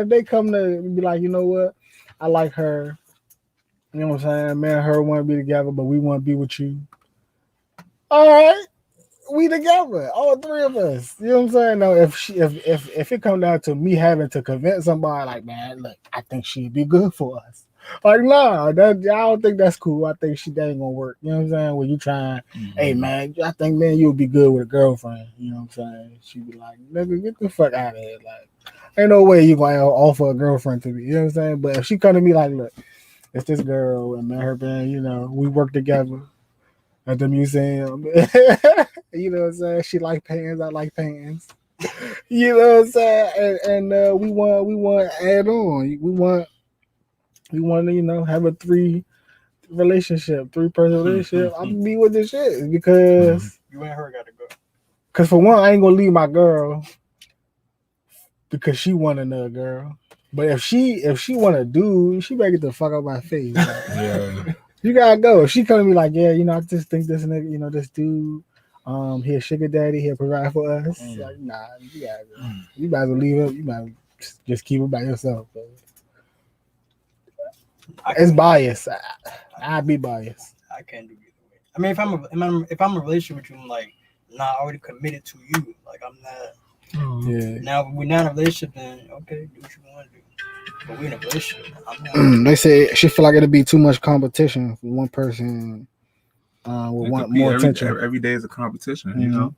they come to be like, you know what, I like her. You know what I'm saying? Me and her want to be together, but we want to be with you. All right, we together, all 3 of us. You know what I'm saying? Now, if it come down to me having to convince somebody, like, man, look, I think she'd be good for us. Like, nah, I don't think that's cool. I think that ain't gonna work. You know what I'm saying? When you trying, hey man, I think man, you'll be good with a girlfriend. You know what I'm saying? She'd be like, nigga, get the fuck out of here. Like, ain't no way you gonna offer a girlfriend to me. You know what I'm saying? But if she come to me like, look, it's this girl and her band, we work together at the museum. You know what I'm saying? She like pants, I like pants. You know what I'm saying? And we want to add on. We want to, have a 3-person relationship. I'm be with this shit because you and her gotta go. Because for one, I ain't gonna leave my girl because she want another girl. But if she want a dude, she better get the fuck out my face. Yeah. You gotta go. If she come to me like, yeah, I just think this nigga, this dude, he a sugar daddy, he'll provide for us. Like, nah, you gotta go. You might as well leave it. You might just keep it by yourself. Bro. It's biased. I'd be biased. I can't do either way. I mean, if I'm in a relationship with you, I'm like not already committed to you. Like I'm not. Yeah. Now we're not in a relationship, then okay, do what you want to do. But we're in a relationship. They say she feel like it'd be too much competition for one person. Would want more attention. Every day is a competition, you know.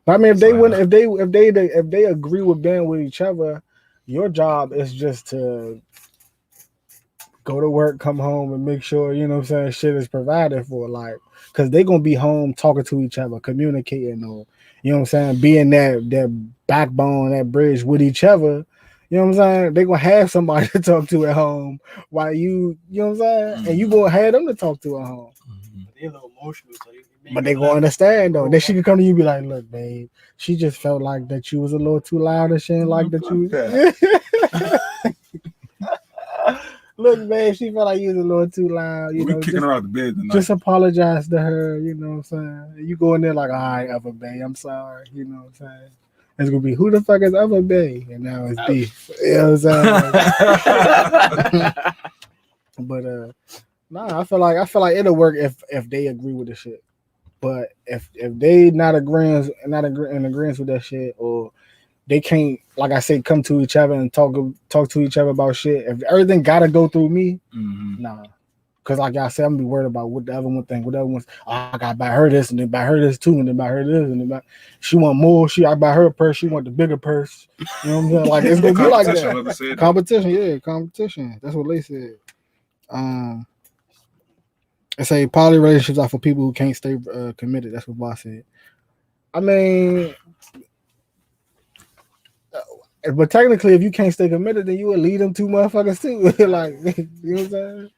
But I mean, if they agree with being with each other, your job is just to go to work, come home, and make sure shit is provided for. Like, because they gonna be home talking to each other, communicating, or being that backbone, that bridge with each other. You know what I'm saying? They gonna have somebody to talk to at home while you know what I'm saying? And you gonna have them to talk to at home. They're a little emotional, so but they gonna understand though. Then she can come to you and be like, look, babe, she just felt like that you was a little too loud and she didn't like that you look, babe, she felt like you was a little too loud. We kicking her out the bed tonight. Just apologize to her, you know what I'm saying? You go in there like, all right, babe, I'm sorry, you know what I'm saying? It's gonna be who the fuck is other Bay, and now it's beef. You know what I'm saying? But nah, I feel like it'll work if they agree with the shit. But if they not in agreement with that shit, or they can't, like I say, come to each other and talk to each other about shit. If everything gotta go through me, nah. Cause like y'all said, I'm gonna be worried about what the other one think. What the other one's, I gotta buy her this, and then buy her this too, and then buy her this, and then she want more. I buy her a purse. She want the bigger purse. You know what I'm saying? Like it's gonna be like that. Competition. That's what they said. I say poly relationships are for people who can't stay committed. That's what Boss said. I mean, but technically, if you can't stay committed, then you would lead them two motherfuckers too. Like, you know what I'm saying?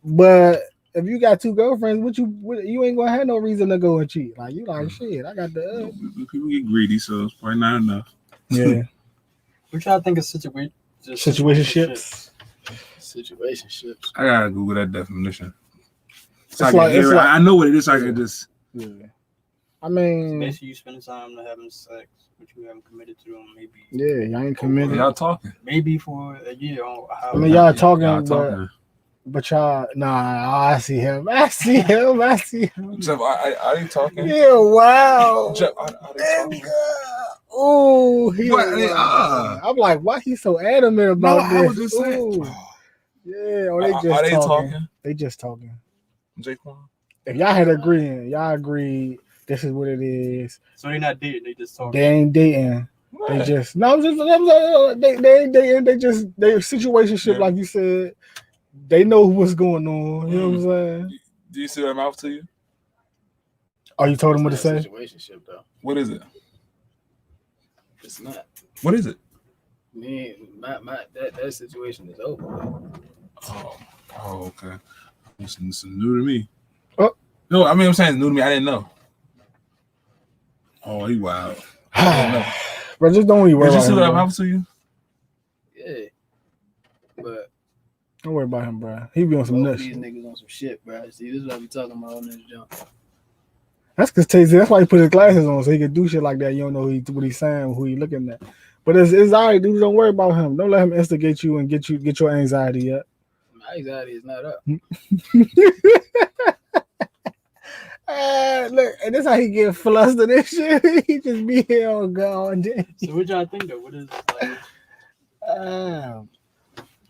But if you got two girlfriends, you ain't gonna have no reason to go and cheat. Like you like shit. I got the people get greedy, so it's probably not enough. Yeah. We're trying to think of situationships. I gotta Google that definition. I know what it is. I can just. Yeah. I mean, it's basically you spending time having sex, but you haven't committed to them. Maybe. Yeah, y'all ain't committed. Y'all talking? Maybe for a year. I mean, y'all talking. But y'all, nah, I see him. Jeff, are you talking? Yeah, wow. Jeff, are they talking? Oh, I'm like, why he so adamant about this? I was just saying. Yeah, are they talking? They just talking. Jaquan? If y'all had agreed, this is what it is. So they're not dating, they just talking. They ain't dating. What? They just they ain't dating. They're situationship, like you said. They know what's going on. You know what I'm saying? Do you see their mouth to you? Oh, you told him what to say? Situationship, though. What is it? It's not. What is it? Man, that situation is over. Oh, okay. It's new to me. Oh. No, I mean, I'm saying it's new to me. I didn't know. Oh, he wild. I didn't know. Bro, just don't even worry about him. Did you see their mouth to you? Yeah. But don't worry about him, bro. He be on some nuts. These niggas on some shit, bro. See, this is what we talking about on this jump. That's because that's why he put his glasses on so he can do shit like that. You don't know what he's saying, who he looking at. But it's all right, dude. Don't worry about him. Don't let him instigate you and get your anxiety up. My anxiety is not up. Look, and that's how he get flustered and shit. He just be here on God. So what y'all think though? What is like?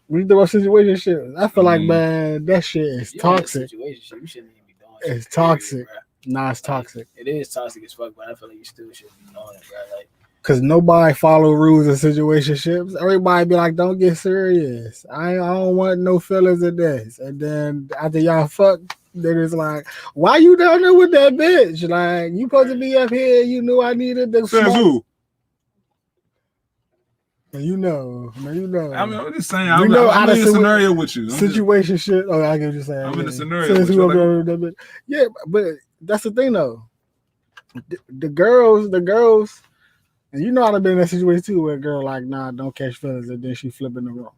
We do a situation shit. I feel like, man, that shit is toxic. You shouldn't even be doing it. It's shit. toxic. Bro. Nah, it's toxic. It is toxic as fuck, but I feel like you still shouldn't be doing it, bro. Like, cause nobody follow rules in situationships. Everybody be like, "Don't get serious. I don't want no feelings in this." And then after y'all fuck, then it's like, "Why you down there with that bitch? Like, you supposed to be up here. You knew I needed the who? You know. I mean, I'm just saying. I'm in a scenario with you. Situation shit. Oh, I get what you're saying. I'm in a scenario with you. Yeah, but that's the thing though. The girls, and you know I've been in that situation too, where a girl like, nah, don't catch feelings, and then she flip in the room.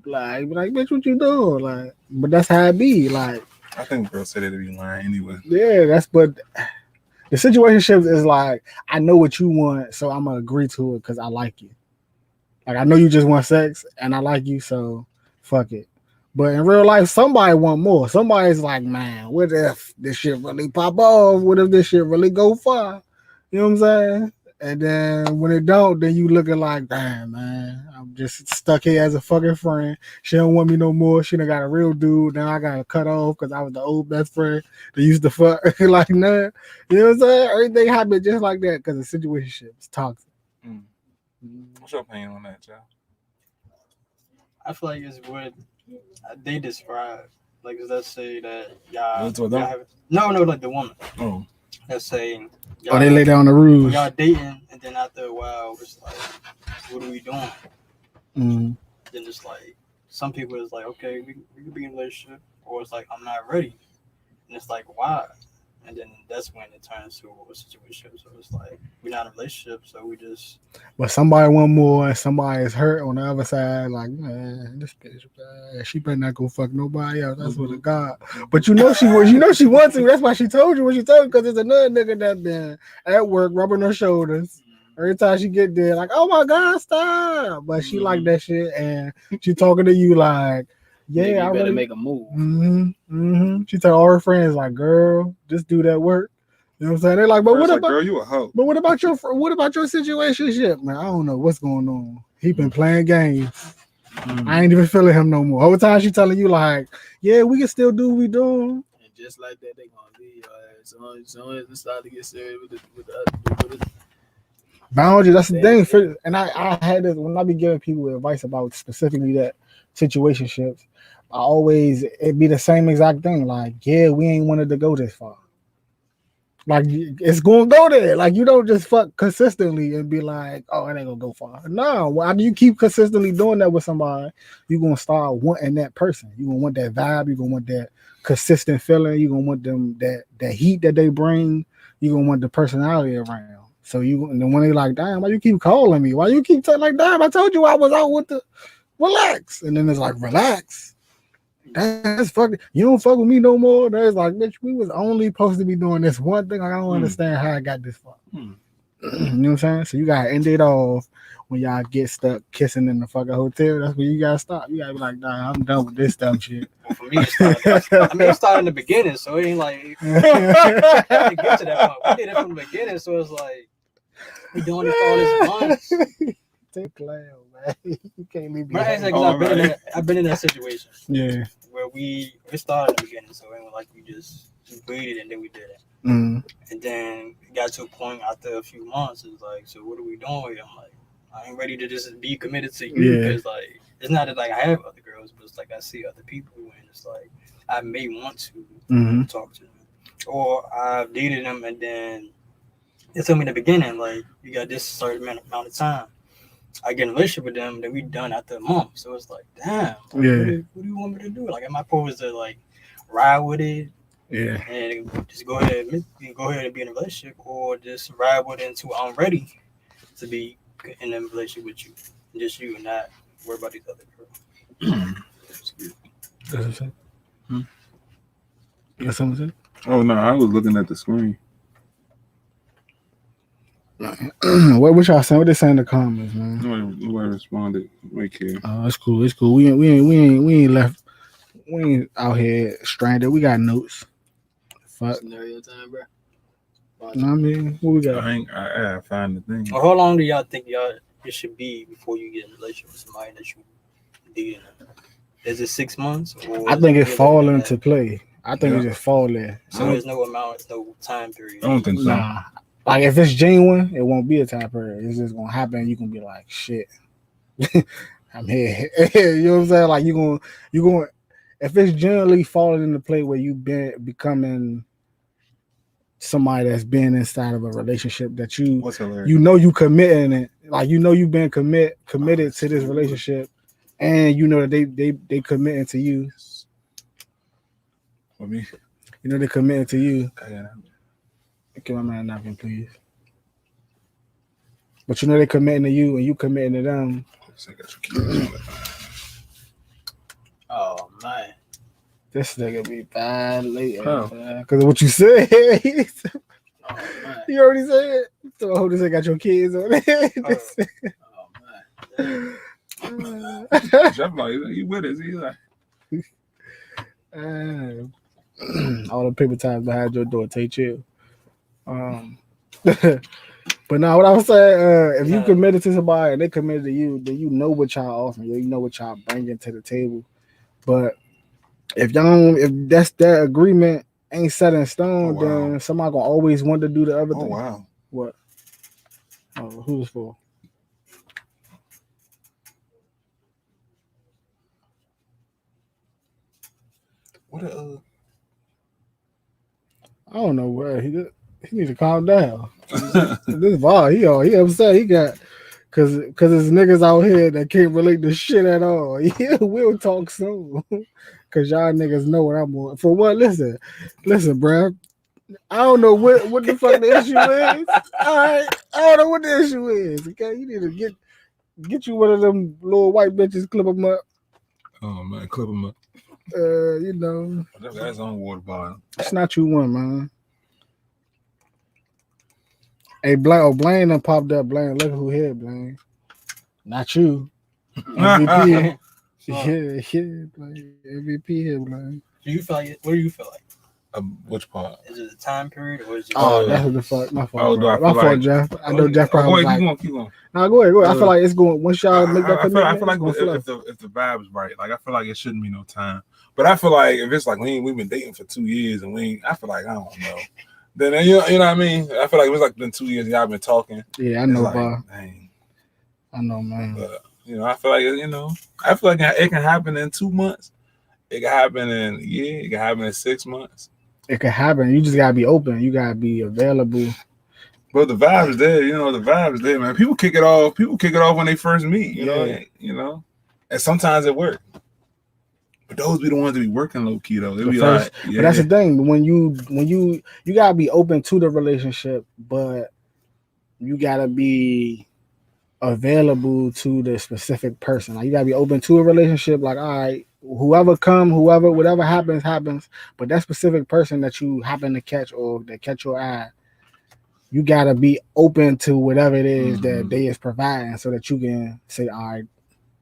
Like, bitch, what you doing? Like, but that's how it be. Like, I think girls say that to be lying anyway. Yeah, but the situationship is like, I know what you want, so I'm gonna agree to it because I like you. Like, I know you just want sex, and I like you, so fuck it. But in real life, somebody want more. Somebody's like, man, what if this shit really pop off? What if this shit really go far? You know what I'm saying? And then when it don't, then you looking like, damn, man, I'm just stuck here as a fucking friend. She don't want me no more. She done got a real dude. Now I got to cut off because I was the old best friend that used to fuck. Like, nah. You know what I'm saying? Everything happened just like that because the situationship is toxic. What's your opinion on that, Joe? I feel like it's what they describe. Like, let's say that y'all have, like the woman. Oh. Let's say they lay down the rules. Y'all dating, and then after a while, it's like, what are we doing? Mm-hmm. Then it's like, some people is like, okay, we can be in a relationship, or it's like, I'm not ready. And it's like, why? And then that's when it turns to a situation. So it's like, we're not in a relationship, so we just. But somebody want more, and somebody is hurt on the other side. Like, man, this bitch, she better not go fuck nobody else. That's what it got. But you know she wants to. That's why she told you what she told you, because there's another nigga that been at work rubbing her shoulders. Every time she get there, like, oh my God, stop. But she like that shit, and she talking to you like, yeah, you I better really make a move. She tell all her friends like, girl, just do that work. You know what I'm saying? They're like, but First, what like, about girl, you a hoe. But what about your situationship, man? I don't know what's going on. He been playing games. I ain't even feeling him no more. Whole time she telling you like, yeah, we can still do what we doing. And just like that, they gonna leave your ass. As soon as it start to get serious with the Boundary, that's the thing. And I had this when I be giving people advice about specifically that situationships. I always it be the same exact thing. Like, yeah, we ain't wanted to go this far. Like it's gonna go there. Like you don't just fuck consistently and be like, oh, it ain't gonna go far. No, why do you keep consistently doing that with somebody? You gonna start wanting that person. You gonna want that vibe. You gonna want that consistent feeling. You gonna want them that heat that they bring. You gonna want the personality around. So and then when they like, damn, why you keep calling me? Why you keep telling like, damn, I told you I was out with the relax. And then it's like, relax. That's fucking. You don't fuck with me no more. That's like, bitch, we was only supposed to be doing this one thing. I don't understand how I got this far. You know what I'm saying? So you gotta end it off when y'all get stuck kissing in the fucking hotel. That's when you gotta stop. You gotta be like, nah, I'm done with this dumb shit. Well, for me, it started in the beginning, so it ain't like we didn't get to that point. We did it from the beginning, so it's like we doing this for all this months. Take clown, man. You can't leave me. But I've been in that situation. Yeah. Where it started in the beginning, so it was like we waited and then we did it. Mm. And then it got to a point after a few months, it's like, so what are we doing here? I'm like, I ain't ready to just be committed to you because like it's not that like I have other girls, but it's like I see other people and it's like I may want to talk to them. Or I've dated them and then they told me in the beginning, like, you got this certain amount of time. I get in a relationship with them, then we done after a month. So it's like, damn, like, what do you want me to do? Like, am I supposed to like ride with it? Yeah. And just go ahead and be in a relationship, or just ride with it until I'm ready to be in a relationship with you, just you, and not worry about these other girls. That's what I'm saying. You got something to say? Oh no, I was looking at the screen. What y'all saying? What they saying in the comments, man? Nobody responded. Wait, kid. Oh, it's cool. It's cool. We ain't left. We ain't out here stranded. We got notes. Fuck. scenario time, bro. You know what I mean? What we got? I find the thing. Well, how long do y'all think it should be before you get in a relationship with somebody that you dating? Is it 6 months? Or I think it fall into play. I think it just fall there. So there's no amount, no time period. I don't think so. Nah. Like if it's genuine, it won't be a time period. It's just gonna happen. You can be like, shit, I'm here. You know what I'm saying? Like you gonna. If it's generally falling into play where you've been becoming somebody that's been inside of a relationship that you you committing it, like you've been committed to this relationship, and you know that they committing to you. For me, you know they committing to you. Give my man a napkin, please. But you know they committing to you, and you committing to them. Oh man, this nigga be bad later, because of what you said. Oh man, you already said. So I hope this ain't got your kids on it. Oh man. Jeff like he with us. He's like all the paper times behind your door. Take chill. But now what I was saying, if you committed to somebody and they committed to you, then you know what y'all offering. You know what y'all bringing to the table. But if that agreement ain't set in stone, then somebody gonna always want to do the other thing. Wow. What? Oh, who's for? What I don't know where he needs to calm down. This Var, he upset. He got cause there's niggas out here that can't relate to shit at all. Yeah, we'll talk soon. Cause y'all niggas know what I'm on. For what? Listen, bruh. I don't know what the fuck the issue is. All right, I don't know what the issue is. Okay, you need to get you one of them little white bitches, clip them up. Oh man, clip them up. You know, that's on water bottle. It's not you one, man. Hey, Blaine done popped up. Blaine, look who here, Blaine. Not you. MVP. yeah, Blaine. MVP here, Blaine. Do you feel like? What do you feel like? Which part? Is it a time period or is it? Oh, that's what the fuck. My fault. do I My feel fault, like- Jeff. I know Jeff Go probably ahead, was like, keep going. "Nah, go ahead. I feel like it's going once y'all make that I commitment. feel like it's gonna if the vibe is right, like I feel like it shouldn't be no time. But I feel like if it's like we've been dating for 2 years and I feel like I don't know. Then you know what I mean. I feel like it was like been 2 years and y'all been talking. Yeah, I know, like, bro. dang. I know, man. But I feel like I feel like it can happen in 2 months. It can happen in a year. It can happen in 6 months. It could happen. You just gotta be open. You gotta be available. But the vibe is there. The vibe is there, man. People kick it off. When they first meet. You know. And sometimes it works. But those be the ones that be working low key though. They be like, yeah. But that's the thing. When you gotta be open to the relationship, but you gotta be available to the specific person. Like you gotta be open to a relationship. Like, all right, whatever happens. But that specific person that you happen to catch or that catch your eye, you gotta be open to whatever it is that they is providing, so that you can say, all right,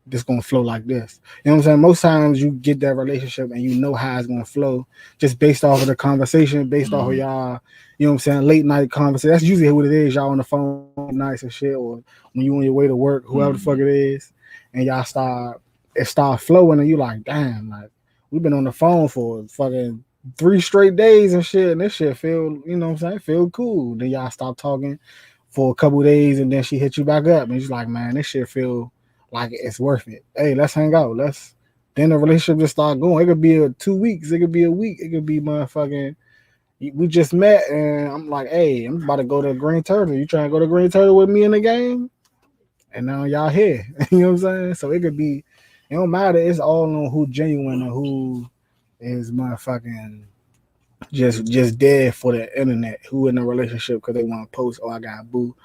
this gonna flow like this. You know what I'm saying? Most times you get that relationship and you know how it's gonna flow just based off of the conversation, based off of y'all, you know what I'm saying, late night conversation. That's usually what it is, y'all on the phone nights and shit, or when you on your way to work, whoever the fuck it is, and y'all start flowing and you like, damn, like we've been on the phone for fucking 3 straight days and shit, and this shit feel, you know what I'm saying, feel cool. Then y'all stop talking for a couple days and then she hit you back up and she's like, man, this shit feel like it's worth it. Hey, let's hang out. Then the relationship just start going. It could be 2 weeks. It could be a week. It could be motherfucking. We just met and I'm like, hey, I'm about to go to Green Turtle. You trying to go to Green Turtle with me in the game? And now y'all here. You know what I'm saying? So it could be. It don't matter. It's all on who genuine and who is motherfucking just dead for the internet. Who in a relationship because they want to post. Oh, I got boo.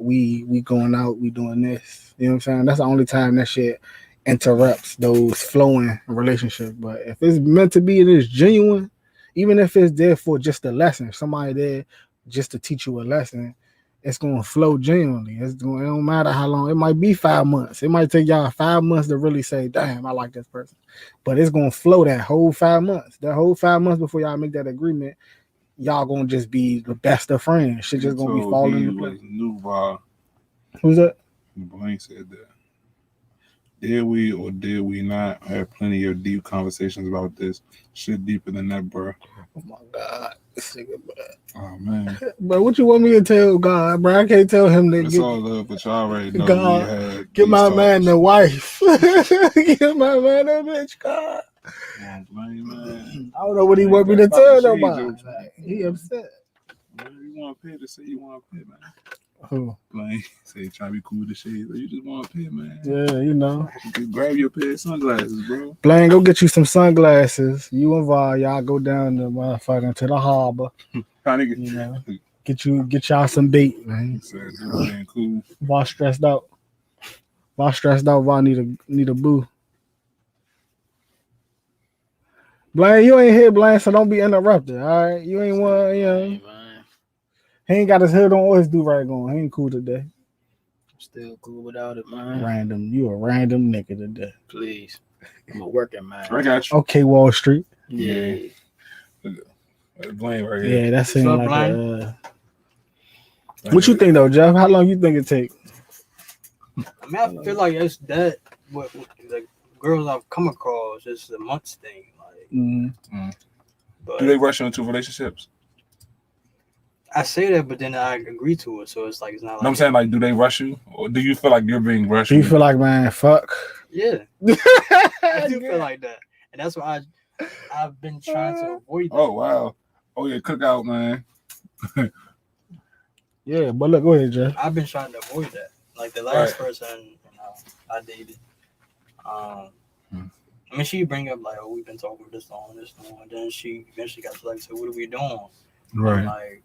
We going out, we doing this. You know what I'm saying? That's the only time that shit interrupts those flowing relationships. But if it's meant to be, it is genuine. Even if it's there for just a lesson, somebody there just to teach you a lesson, it's gonna flow genuinely. It don't matter how long. It might be 5 months. It might take y'all 5 months to really say, "Damn, I like this person," but it's gonna flow that whole 5 months. That whole 5 months before y'all make that agreement. Y'all gonna just be the best of friends. Shit just gonna be falling into place. Who's that? Blaine said that. Did we or did we not have plenty of deep conversations about this? Shit deeper than that, bro. Oh my God. Oh man. But what you want me to tell God, bro? I can't tell him that. It's all love, but y'all already know God, we had. Get my talks. man the wife. Get my man that bitch, God. Blaine, man. I don't know what he want me to tell nobody. Like, he upset. You want to pay to say you want to pay, man. Who? Blaine say try to be cool with the shades, or you just want to pay, man. Yeah, you know. You can grab your pair of sunglasses, bro. Blaine, go get you some sunglasses. You and Val, y'all go down to motherfucking to the harbor. You know, get y'all some bait, man. Cool. Val stressed out. Val need a boo. Blaine, you ain't here, Blaine, so don't be interrupted. All right, you ain't one. You know, he ain't got his head on or his do right going. He ain't cool today. Still cool without it, man. Random, you a random nigga today. Please, I'm a working man. I got you. Okay, Wall Street. Yeah. Blaine right here. Yeah, that seems like Blaine? What you think though, Jeff? How long you think it take? I mean, I feel like it's that. What the girls I've come across, it's a months thing. Like, but do they rush you into relationships? I say that, but then I agree to it, so it's like it's not. Like I'm saying, like, do they rush you, or do you feel like you're being rushed? Do you feel like, man, fuck? Yeah, I do feel like that, and that's why I've been trying to avoid that. Oh wow! Oh yeah, cookout, man. Yeah, but look, go ahead, Jeff. I've been trying to avoid that. Like the last person I dated, I mean, she bring up like, oh, we've been talking this long, and then she eventually got to like, so what are we doing? Right. And like,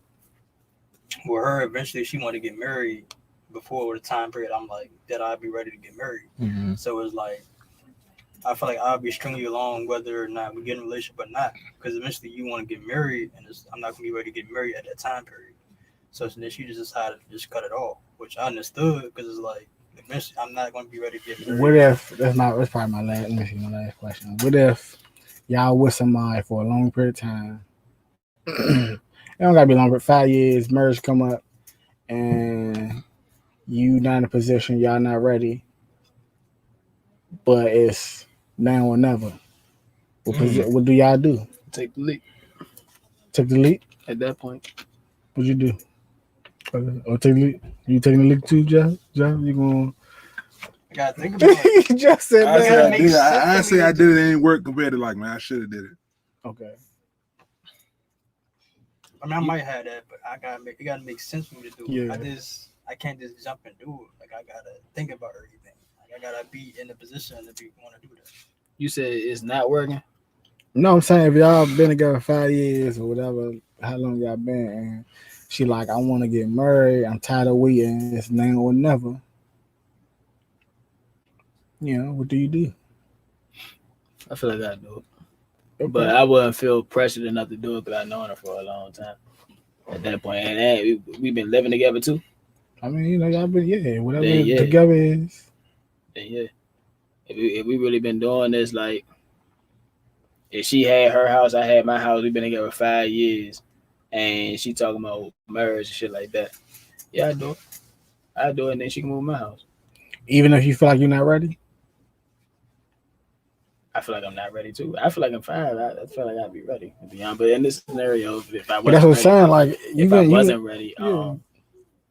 with her, eventually she wanted to get married before the time period. I'm like, that I'd be ready to get married. Mm-hmm. So it's like, I feel like I'll be stringing you along whether or not we get in a relationship or not, because eventually you want to get married, and I'm not gonna be ready to get married at that time period. So then she just decided to just cut it off, which I understood because it's like eventually I'm not going to be ready to get married. What if that's probably my last? Let me see my last question. What if y'all with somebody for a long period of time? It don't gotta be long, but 5 years, marriage come up, and you not in a position, y'all not ready, but it's now or never. What do y'all do? Take the leap Take the leap? at that point. What you do? Or take the leap? You taking the leap too, Jeff? Jeff, you going? I gotta think about it. You just said I that. say I makes did it. sense I for say me I to did it. It ain't work compared to like, man, I should have did it. Okay. I mean, I might have that, but it gotta make sense for me to do it. Yeah. I can't just jump and do it. Like I gotta think about everything. Like I gotta be in the position to want to do that. You said it's not working. No, I'm saying if y'all been together 5 years or whatever, how long y'all been, and she like, I want to get married. I'm tired of waiting. It's now or never. You know, what do you do? I feel like I do it, Okay. but I wouldn't feel pressured enough to do it because I've known her for a long time. At that point, and we've been living together too. I mean, you know, y'all been whatever Then, yeah. together is. Then yeah, if we really been doing this, like if she had her house, I had my house. We've been together 5 years, and she talking about marriage and shit like that. Yeah, I do it. I do it, and then she can move my house. Even if you feel like you're not ready. I feel like I'm not ready too. I feel like I'm fine. I feel like I'd be ready to be honest. But in this scenario, if I But that's what I'm wasn't ready, saying. Like if I wasn't ready,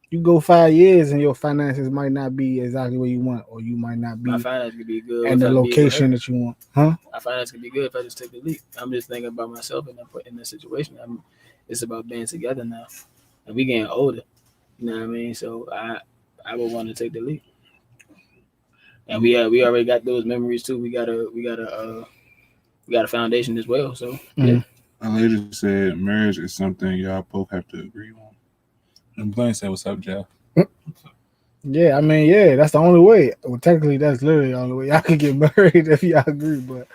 you go 5 years and your finances might not be exactly what you want, or you might not be my finance could be good. in if the I be with location her. that you want, huh? My finance could be good if I just take the leap. I'm just thinking about myself in that situation. It's about being together now, and we getting older. You know what I mean? So I would want to take the leap. And we already got those memories too. We got a foundation as well. So yeah. A lady said marriage is something y'all both have to agree on. And Blaine said, "What's up, Jeff?" Yeah, I mean, yeah, that's the only way. Well, technically, that's literally the only way y'all could get married if y'all agree. But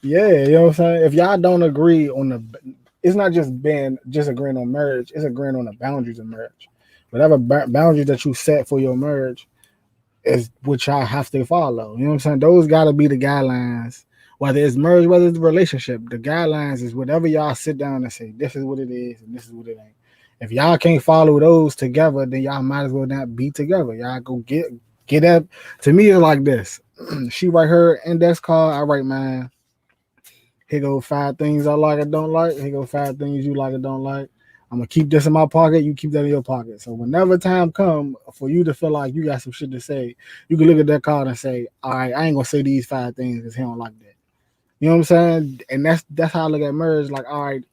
yeah, you know what I'm saying? If y'all don't agree on it's not just agreeing on marriage, it's agreeing on the boundaries of marriage. Whatever boundaries that you set for your marriage is what y'all have to follow. You know what I'm saying? Those got to be the guidelines. Whether it's marriage, whether it's a relationship, the guidelines is whatever y'all sit down and say, this is what it is and this is what it ain't. If y'all can't follow those together, then y'all might as well not be together. Y'all go get up. To me, it's like this. She write her index card, I write mine. Here go 5 things I like or don't like. Here go 5 things you like or don't like. I'm gonna keep this in my pocket. You keep that in your pocket. So whenever time come for you to feel like you got some shit to say, you can look at that card and say, all right, I ain't gonna say these 5 things because he don't like that. You know what I'm saying? And that's how I look at marriage. Like, all right,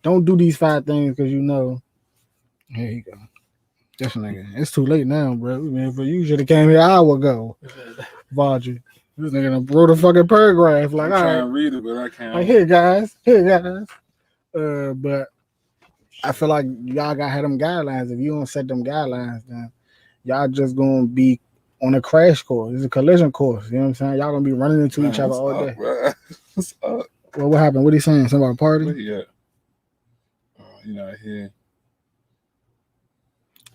don't do these 5 things because you know. Here you go. This nigga. It's too late now, bro. Man, for you should have came here an hour ago. Vajay. This nigga done wrote a fucking paragraph. Like, I'm all trying right. to read it, but I can't. Like, here, guys. But I feel like y'all gotta have them guidelines. If you don't set them guidelines, then y'all just gonna be on a crash course. It's a collision course. You know what I'm saying? Y'all gonna be running into each other all day. Bro? What's up? Well, what happened? What he saying? Something about a party? Where he at? You know, here.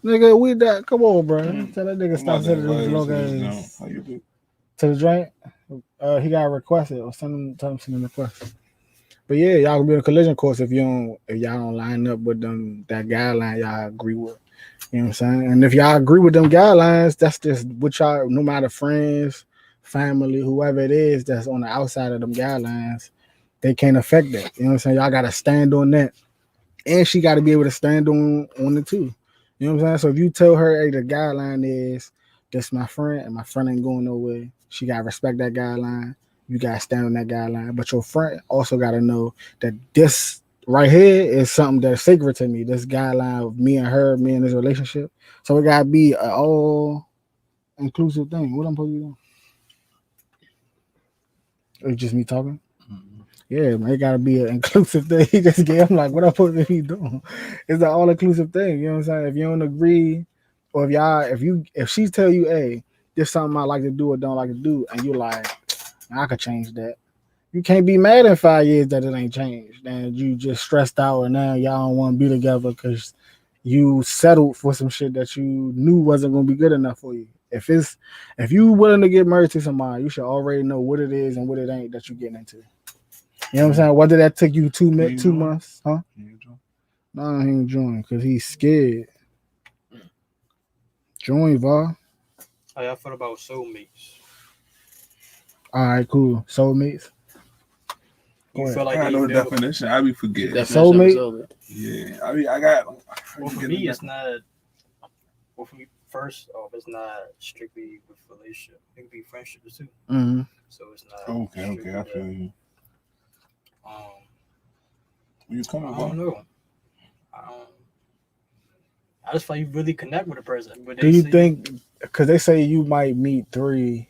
Nigga, we that. Come on, bro. Tell that nigga stop sending these long ass How you do? to the joint. He got requested or tell him send him a request. But yeah, y'all gonna be on a collision course if y'all don't line up with them that guideline y'all agree with. You know what I'm saying? And if y'all agree with them guidelines, that's just what y'all, no matter friends, family, whoever it is that's on the outside of them guidelines, they can't affect that. You know what I'm saying? Y'all gotta stand on that. And she gotta be able to stand on it too. You know what I'm saying? So if you tell her, hey, the guideline is this my friend and my friend ain't going nowhere, she gotta respect that guideline. You gotta stand on that guideline. But your friend also gotta know that this right here is something that's sacred to me. This guideline of me and her, me and this relationship. So it gotta be an all inclusive thing. What I'm supposed to be doing? It's just me talking. Yeah, man, it gotta be an inclusive thing. He just gave. I'm like, what I'm supposed to be doing? It's an all inclusive thing. You know what I'm saying? If you don't agree, or if she tell you, hey, this something I like to do or don't like to do, and you're like, I could change that. You can't be mad in 5 years that it ain't changed, and you just stressed out, and now y'all don't want to be together because you settled for some shit that you knew wasn't gonna be good enough for you. If you willing to get married to somebody, you should already know what it is and what it ain't that you getting into. You know what I'm saying? Whether that took you 2 months, huh? No, he ain't join because he's scared. Join, Va. How y'all feel about soulmates? All right, cool. Soulmates. You Go feel like I they know the built- definition. I be forgetting. Soulmate? Yeah, I got. Well, for me, it's not. Well, for me, first off, it's not strictly with relationship. It could be friendships too. Mm-hmm. So it's not. Okay, strictly I feel you. Where you coming I don't from? know. I just feel like you really connect with a person. But Do you think? Because they say you might meet 3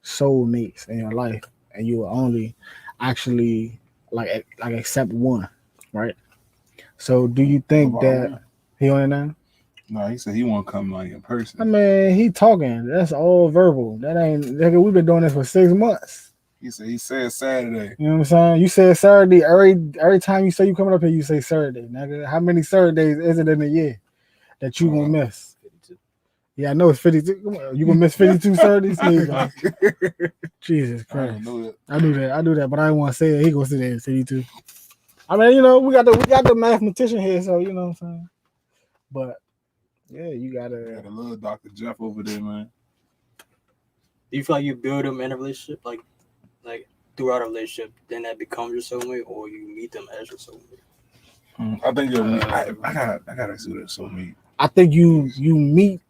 soulmates in your life, and you will only actually like accept one, right? So, do you think that he on it now? No, he said he won't come like in person. I mean, he talking. That's all verbal. That ain't. Nigga, we've been doing this for 6 months. He said Saturday. You know what I'm saying? You said Saturday. Every time you say you coming up here, you say Saturday. Nigga, how many Saturdays is it in a year that you gonna miss? 52. Yeah, I know it's 52. Come on, you gonna miss 52 Saturdays? Here you go. Jesus Christ. I knew that, but I didn't want to say it. He gonna say that at 52. I mean, you know, we got the mathematician here, so you know what I'm saying. But yeah, you gotta. The little Dr. Jeff over there, man. Do you feel like you build them in a relationship, like throughout a relationship, then that becomes your soulmate, or you meet them as your soulmate? I think I gotta see that soulmate. I think you meet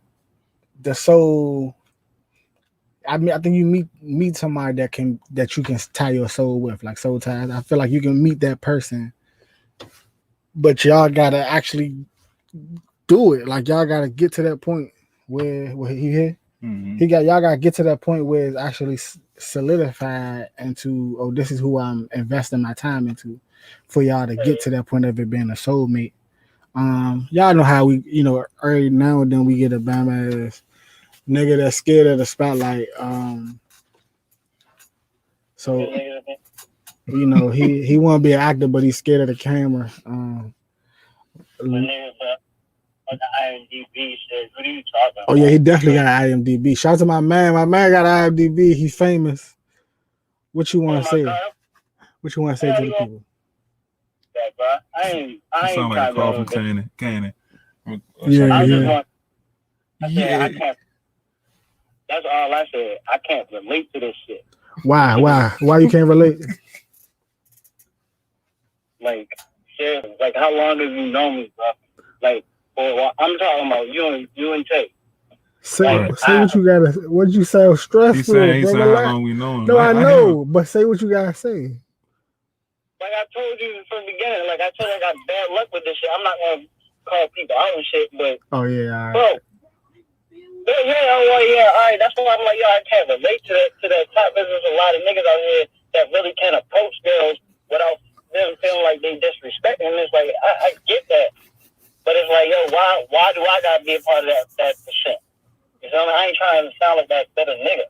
the soul. I think you meet somebody that you can tie your soul with, like soul ties. I feel like you can meet that person, but y'all gotta actually do it. Like y'all gotta get to that point where he here. Mm-hmm. Y'all gotta get to that point where it's actually solidified into, oh, this is who I'm investing my time into, for y'all to get to that point of it being a soulmate. Y'all know how we, you know, every now and then we get a bam ass nigga that's scared of the spotlight. So you know he want to be an actor, but he's scared of the camera. Oh yeah, he definitely got an IMDb. Shout out to my man. My man got an IMDb. He's famous. What you want to say? What you want to say to the people? You sound like a call from Cannon. Yeah. I can't. That's all I said. I can't relate to this shit. Why you can't relate? Like, seriously, like how long have you known me, bro? Like, I'm talking about you and Tay. Say what you gotta. What you say? Stressful. He said how long we know him. No, I know, but say what you gotta say. Like I told you from the beginning, like I told you I got bad luck with this shit. I'm not gonna call people out and shit, but oh yeah, bro. Yeah, all right. That's why I'm like, yo, I can't relate to that top. There's a lot of niggas out here that really can't approach girls without them feeling like they disrespecting. And it's like, I get that, but it's like, yo, why do I gotta be a part of that percent? You know what I mean? I ain't trying to sound like that better nigga.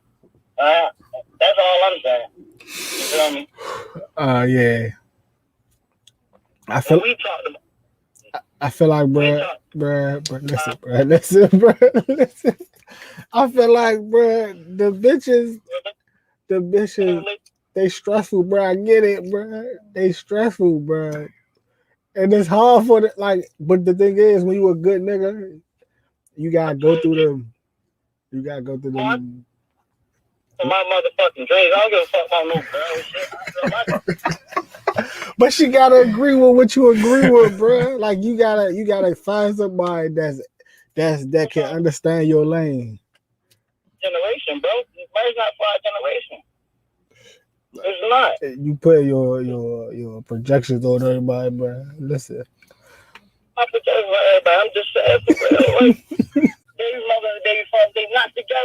That's all I'm saying. You feel me? Yeah. I feel like, listen. I feel like, bro, the bitches, they stressful, bro. I get it, bro. They stressful, bro. And it's hard for the, like, but the thing is, when you a good nigga, you gotta go through them. You gotta go through them. My motherfucking dreams. I don't give a fuck about no girl shit. But she gotta agree with what you agree with, bro. Like you gotta find somebody that can understand your lane. Generation, bro. Marriage not for our generation. It's not. You put your projections on everybody, bro. Listen. My projections on everybody. I'm just saying, like, they mother, they fuck, they not together.